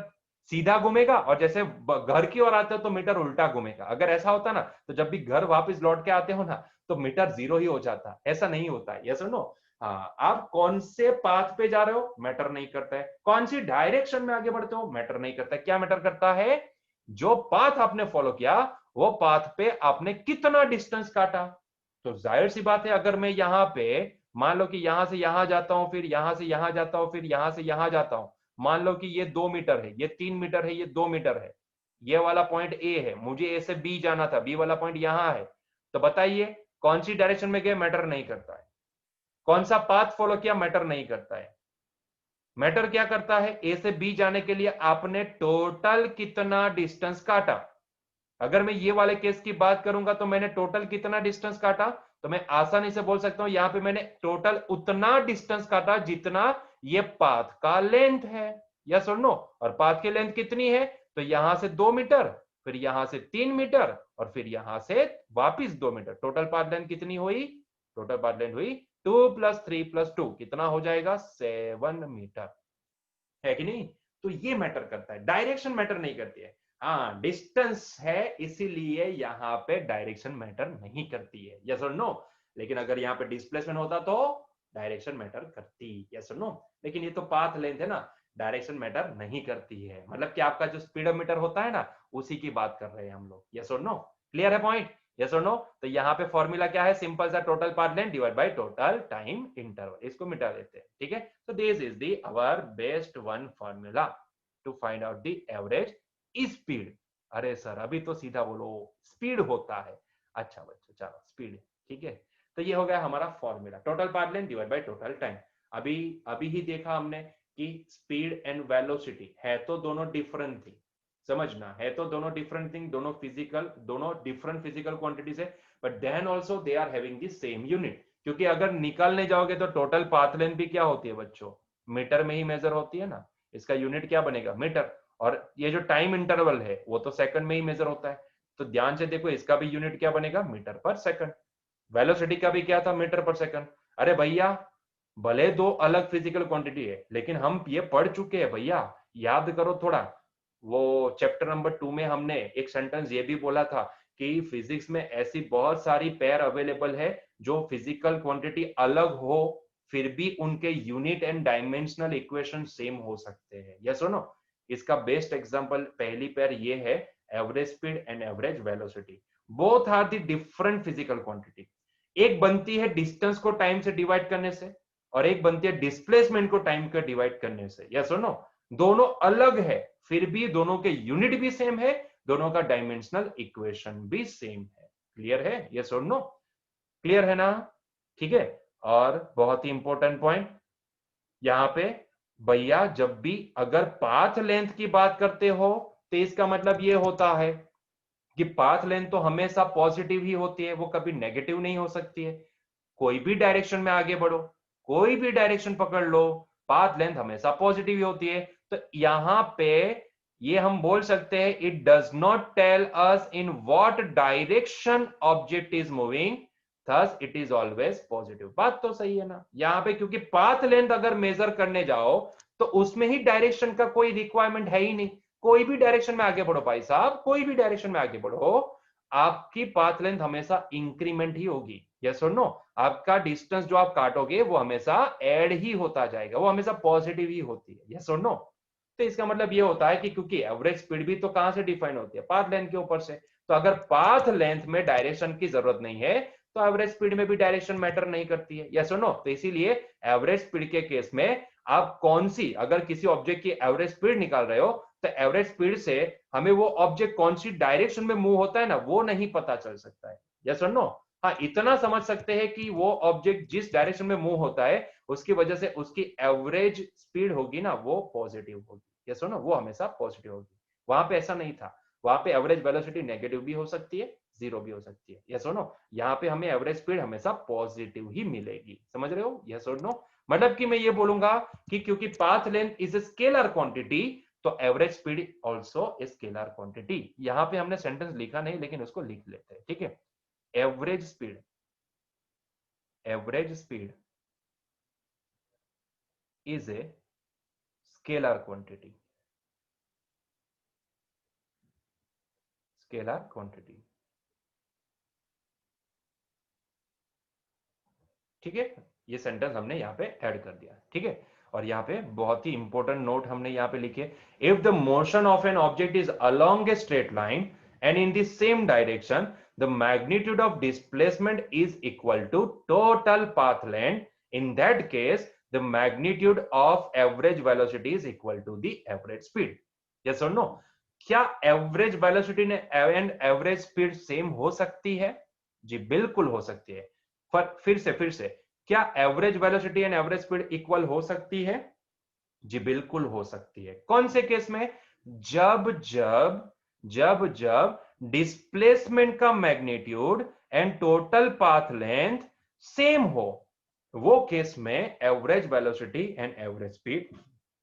सीधा घूमेगा, और जैसे घर की ओर आते हो तो मीटर उल्टा घूमेगा। अगर ऐसा होता ना तो जब भी घर वापस लौट के आते हो ना तो मीटर 0 ही हो जाता। ऐसा नहीं होता है, यस और नो? हाँ, आप कौन से पाथ पे जा रहे हो मैटर नहीं करता है, कौन सी डायरेक्शन में आगे बढ़ते हो मैटर नहीं करता है। क्या मैटर करता है? जो पाथ आपने फॉलो किया वो पाथ पे आपने कितना डिस्टेंस काटा। तो जाहिर सी बात है, अगर मैं यहां पे मान लो कि यहां से यहां जाता हूं, फिर यहां से यहां जाता हूं, फिर यहां से यहां जाता हूं, मान लो कि ये 2 मीटर है, ये 3 मीटर है, ये 2 मीटर है, ये वाला पॉइंट ए है, मुझे ए से बी जाना था, बी वाला पॉइंट यहां है। तो बताइए कौन सी डायरेक्शन में गए मैटर नहीं करता है, कौन सा पाथ फॉलो किया मैटर नहीं करता है। मैटर क्या करता है? ए से बी जाने के लिए आपने टोटल कितना डिस्टेंस काटा। अगर मैं ये वाले केस की बात करूंगा तो मैंने टोटल कितना डिस्टेंस काटा, तो मैं आसानी से बोल सकता हूं यहां पे मैंने टोटल उतना डिस्टेंस काटा जितना ये पाथ का लेंथ है, यस और नो? और पाथ की लेंथ कितनी है? तो यहां से 2 मीटर, फिर यहां से 3 मीटर, और फिर यहां से वापिस 2 मीटर। टोटल पाथ लेंथ कितनी हुई? टोटल पाथ लेंथ हुई 2 + 3 + 2, कितना हो जाएगा? 7 मीटर, है कि नहीं? तो ये मैटर करता है, डायरेक्शन मैटर नहीं करती है। हाँ, डिस्टेंस है इसीलिए यहां पे डायरेक्शन मैटर नहीं करती है, यस और नो? लेकिन अगर यहाँ पे डिस्प्लेसमेंट होता तो डायरेक्शन मैटर करती, यस और नो? लेकिन ये तो पाथ लेंथ है ना, डायरेक्शन मैटर नहीं करती है। मतलब कि आपका जो स्पीडोमीटर होता है ना, उसी की बात कर रहे हैं हम लोग, यस और नो? क्लियर है पॉइंट? यस और नो? तो यहाँ पे फॉर्मूला क्या है? सिंपल सा, total path length divide by total time interval. इसको मिटा देते हैं, ठीक है? So this is the our best one formula to find out the average speed. अरे सर अभी तो सीधा बोलो, स्पीड होता है। अच्छा बच्चों चलो स्पीड, ठीक है? तो ये हो गया हमारा formula, total path length divide by total time. अभी अभी ही देखा हमने कि स्पीड एंड वेलोसिटी है तो दोनों डिफरेंट थी, समझना है तो दोनों डिफरेंट थिंग, दोनों फिजिकल, दोनों डिफरेंट फिजिकल क्वांटिटीज है, but then also they are having the same unit. क्योंकि अगर निकालने जाओगे तो टोटल पाथ लेंथ भी क्या होती है बच्चों? मीटर में ही मेजर होती है ना, इसका यूनिट क्या बनेगा? मीटर। और ये जो टाइम इंटरवल है वो तो सेकंड में ही मेजर होता है, तो ध्यान से देखो इसका भी यूनिट क्या बनेगा? Metre per second. वेलोसिटी का भी क्या था? Metre per second. अरे भैया भले दो अलग फिजिकल क्वांटिटी है लेकिन हम ये पढ़ चुके हैं भैया, याद करो थोड़ा। वो चैप्टर नंबर 2 में हमने एक सेंटेंस ये भी बोला था कि फिजिक्स में ऐसी बहुत सारी पेयर अवेलेबल है जो फिजिकल क्वांटिटी अलग हो फिर भी उनके unit and dimensional equation same हो सकते हैं, यस और नो? इसका बेस्ट एग्जांपल पहली पेयर ये है, average speed and average velocity. Both are the different physical quantity. एक बनती है डिस्टेंस को टाइम से डिवाइड करने से, और एक बनती है डिस्प्लेसमेंट को टाइम का डिवाइड करने से, यस और नो? दोनों अलग है फिर भी दोनों के यूनिट भी सेम है, दोनों का डायमेंशनल इक्वेशन भी सेम है। क्लियर है? यस और नो? क्लियर है ना? ठीक है। और बहुत ही इंपॉर्टेंट पॉइंट यहां पे, भैया जब भी अगर पाथ लेंथ की बात करते हो तो इसका मतलब ये होता है कि पाथ लेंथ तो हमेशा पॉजिटिव ही होती है, वो कभी नेगेटिव नहीं हो सकती है। कोई भी डायरेक्शन में आगे बढ़ो, कोई भी डायरेक्शन पकड़ लो, पाथ लेंथ हमेशा पॉजिटिव ही होती है। तो यहां पे ये हम बोल सकते हैं it does not tell us in what direction object is moving, thus it is always positive. बात तो सही है ना यहां पे? क्योंकि पाथ लेंथ अगर मेजर करने जाओ तो उसमें ही डायरेक्शन का कोई रिक्वायरमेंट है ही नहीं। कोई भी डायरेक्शन में आगे बढ़ो भाई साहब, कोई भी डायरेक्शन में आगे बढ़ो, आपकी पाथ लेंथ हमेशा इंक्रीमेंट ही होगी, यस और नो? आपका डिस्टेंस जो आप काटोगे वो हमेशा ऐड ही होता जाएगा, वो हमेशा पॉजिटिव ही होती है, यस और नो? तो इसका मतलब ये होता है कि क्योंकि एवरेज स्पीड भी तो कहां से डिफाइन होती है? पाथ लेंथ के ऊपर से। तो अगर पाथ लेंथ में डायरेक्शन की जरूरत नहीं है तो एवरेज स्पीड में भी डायरेक्शन मैटर नहीं करती है, यस और नो? तो इसीलिए एवरेज स्पीड के केस में आप कौन सी, अगर किसी ऑब्जेक्ट की एवरेज स्पीड निकाल रहे हो तो एवरेज स्पीड से हमें वो ऑब्जेक्ट कौन सी डायरेक्शन में मूव होता है ना वो नहीं पता चल सकता है, यस और नो? हाँ, इतना समझ सकते हैं कि वो ऑब्जेक्ट जिस डायरेक्शन में मूव होता है उसकी वजह से उसकी एवरेज स्पीड होगी ना वो पॉजिटिव होगी, यस और नो? वो हमेशा पॉजिटिव होगी। वहां पे ऐसा नहीं था, वहां पे एवरेज वेलोसिटी नेगेटिव भी हो सकती है, जीरो भी हो सकती है, यस और नो? यहाँ पे हमें एवरेज स्पीड हमेशा पॉजिटिव ही मिलेगी, समझ रहे हो? यस और नो? मतलब कि मैं ये बोलूंगा कि क्योंकि path length is a scalar quantity तो average speed also a scalar quantity. यहां पे हमने सेंटेंस लिखा नहीं लेकिन उसको लिख लेते हैं, ठीक है? Average speed, average speed is a scalar quantity, scalar quantity. ठीक है, ये सेंटेंस हमने यहाँ पे ऐड कर दिया। ठीक है, और यहाँ पे बहुत ही इंपॉर्टेंट नोट हमने यहाँ पे लिखे, if the motion of an object is along a straight line and in the same direction the magnitude of displacement is equal to total path length, in that case the magnitude of average velocity is equal to the average speed. Yes और no? क्या average velocity and average speed same हो सकती है? जी बिल्कुल हो सकती है। फिर से क्या average velocity and average speed equal हो सकती है? जी बिल्कुल हो सकती है। कौन से केस में? जब जब जब जब डिस्प्लेसमेंट का magnitude and total path length same हो, वो केस में average velocity and average speed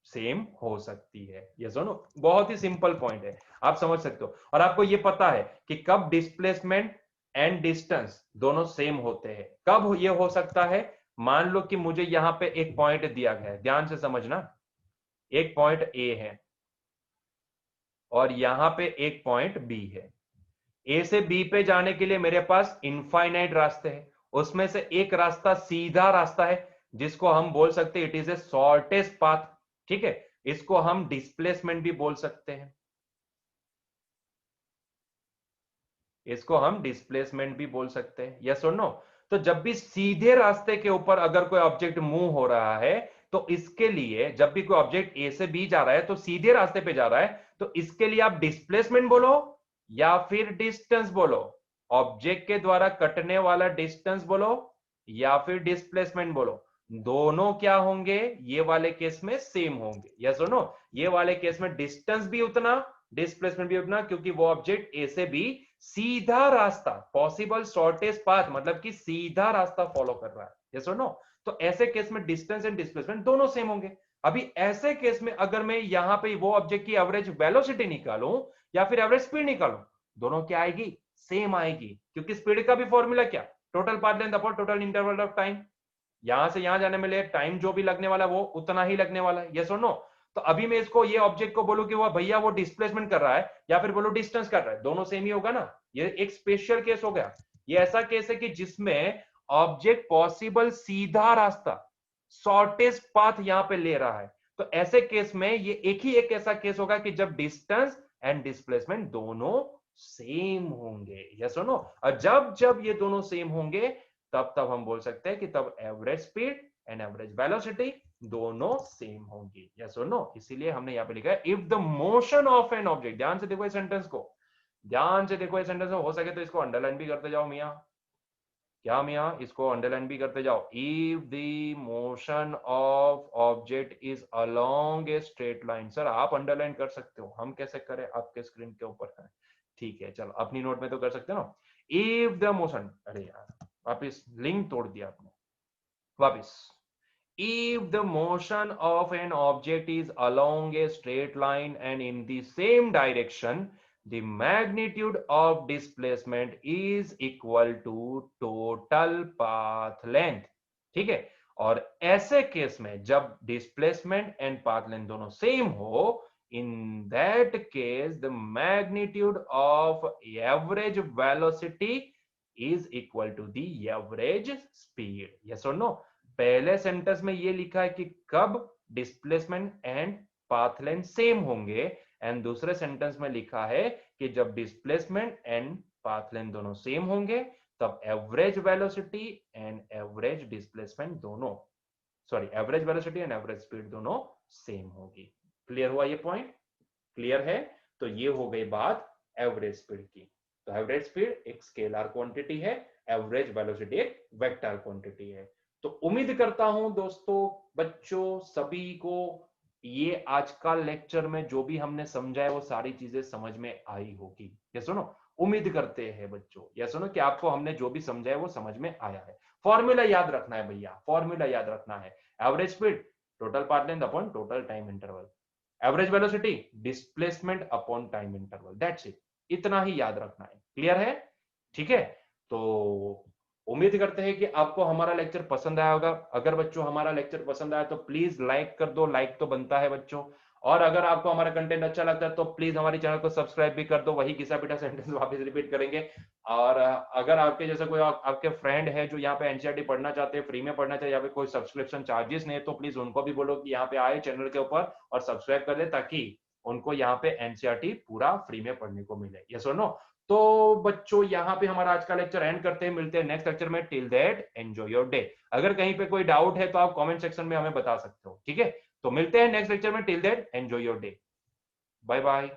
same हो सकती है। ये सुनो, बहुत ही सिंपल पॉइंट है, आप समझ सकते हो। और आपको ये पता है कि कब डिस्प्लेसमेंट एंड डिस्टेंस दोनों सेम होते हैं। कब ये हो सकता है? मान लो कि मुझे यहां पे एक पॉइंट दिया गया है, ध्यान से समझना, एक पॉइंट ए है और यहां पे एक पॉइंट बी है। ए से बी पे जाने के लिए मेरे पास इनफाइनाइट रास्ते हैं, उसमें से एक रास्ता सीधा रास्ता है जिसको हम बोल सकते हैं it is a shortest path. ठीक है, इसको हम डिस्प्लेसमेंट भी बोल सकते हैं, इसको हम डिस्प्लेसमेंट भी बोल सकते हैं। यस और नो? तो जब भी सीधे रास्ते के ऊपर अगर कोई ऑब्जेक्ट मूव हो रहा है, तो इसके लिए जब भी कोई ऑब्जेक्ट ए से बी जा रहा है तो सीधे रास्ते पे जा रहा है, तो इसके लिए आप डिस्प्लेसमेंट बोलो या फिर डिस्टेंस बोलो, ऑब्जेक्ट के द्वारा कटने वाला डिस्टेंस बोलो या फिर डिस्प्लेसमेंट बोलो, दोनों क्या होंगे? ये वाले केस में सेम होंगे। यस और नो? ये वाले केस में डिस्टेंस भी उतना, डिस्प्लेसमेंट भी उतना, क्योंकि वो ऑब्जेक्ट ए से बी सीधा रास्ता, पॉसिबल शॉर्टेस्ट पाथ, मतलब कि सीधा रास्ता फॉलो कर रहा है। यस और नो? तो ऐसे केस में डिस्टेंस एंड डिस्प्लेसमेंट दोनों सेम होंगे। अभी ऐसे केस में अगर मैं यहां पे वो ऑब्जेक्ट की एवरेज वेलोसिटी निकालूं या फिर एवरेज स्पीड निकालूं, दोनों क्या आएगी? सेम आएगी, क्योंकि स्पीड का भी फॉर्मूला क्या? Total path length upon total interval of time. यहां से यहां जाने में लिए टाइम जो भी लगने वाला वो उतना ही लगने वाला है। यस और नो? तो अभी मैं इसको, ये ऑब्जेक्ट को बोलूं कि वो भैया वो डिस्प्लेसमेंट कर रहा है या फिर बोलो डिस्टेंस कर रहा है, दोनों सेम ही होगा ना। ये एक स्पेशल केस हो गया। ये ऐसा केस है कि जिसमें ऑब्जेक्ट पॉसिबल सीधा रास्ता, शॉर्टेस्ट पाथ यहां पे ले रहा है। तो ऐसे केस में ये एक ऐसा केस होगा कि जब डिस्टेंस एंड डिस्प्लेसमेंट दोनों सेम होंगे। यस और नो? और जब जब ये दोनों सेम होंगे, तब तब हम बोल सकते हैं कि तब average speed and average velocity दोनों सेम होंगी। यस और नो? इसीलिए हमने यहां पे लिखा है if the motion of an object, ध्यान से देखो इस सेंटेंस को, ध्यान से देखो इस सेंटेंस को, हो सके तो इसको अंडरलाइन भी करते जाओ मियां। क्या मियां? इसको अंडरलाइन भी करते जाओ। If the motion of object is along a straight line. Sir आप अंडरलाइन कर सकते हो, हम कैसे करें? आपके स्क्रीन के ऊपर है। ठीक है, चलो अपनी नोट में तो कर सकते हो ना। इफ द मोशन, अरे यार वापिस लिंक तोड़ दिया आपने, वापिस। If the motion of an object is along a straight line and in the same direction, the magnitude of displacement is equal to total path length. ठीक है, और ऐसे केस में जब डिस्प्लेसमेंट एंड पाथ लेंथ दोनों same हो, in that case the magnitude of average velocity is equal to the average speed. Yes or no? पहले sentence में ये लिखा है कि कब displacement and path length same होंगे, एंड दूसरे सेंटेंस में लिखा है कि जब डिस्प्लेसमेंट एंड पाथ लेंथ दोनों सेम होंगे, तब average velocity and average displacement दोनों, sorry average velocity and average speed दोनों सेम होगी। क्लियर हुआ ये पॉइंट? क्लियर है? तो ये हो गई बात एवरेज स्पीड की। तो एवरेज स्पीड एक स्केलर क्वांटिटी है, एवरेज वेलोसिटी एक वेक्टर क्वांटिटी है। तो उम्मीद करता हूं दोस्तों, बच्चों सभी को ये आज का लेक्चर में जो भी हमने समझा है वो सारी चीजें समझ में आई होगी। ये सुनो, उम्मीद करते हैं बच्चों, ये सुनो कि आपको हमने जो भी समझा है वो समझ में आया है। फॉर्मूला याद रखना है भैया, फॉर्मूला याद रखना है, average speed total path length upon total time interval, average velocity displacement upon time interval, that's it, इतना ही याद रखना है। क्लियर है? ठीक है, तो उम्मीद करते हैं कि आपको हमारा लेक्चर पसंद आया होगा। अगर बच्चों हमारा लेक्चर पसंद आया तो प्लीज लाइक कर दो, लाइक तो बनता है बच्चों। और अगर आपको हमारा कंटेंट अच्छा लगता है तो प्लीज हमारे चैनल को सब्सक्राइब भी कर दो। वही घिसा पिटा सेंटेंस वापस रिपीट करेंगे। और अगर आपके जैसे कोई आपके फ्रेंड है जो यहाँ पे एनसीईआरटी पढ़ना चाहते हैं, फ्री में पढ़ना चाहिए, यहाँ पे कोई सब्सक्रिप्शन चार्जेस नहीं है, तो प्लीज उनको भी बोलो कि यहाँ पे आए चैनल के ऊपर और सब्सक्राइब कर दे, ताकि उनको यहाँ पे एनसीईआरटी पूरा फ्री में पढ़ने को मिले। यस और नो? तो बच्चों यहाँ पे हमारा आज का लेक्चर एंड करते हैं, मिलते हैं नेक्स्ट लेक्चर में। Till that enjoy your day. अगर कहीं पे कोई डाउट है तो आप कमेंट सेक्शन में हमें बता सकते हो, ठीक है? तो मिलते हैं नेक्स्ट लेक्चर में। Till that enjoy your day. Bye bye.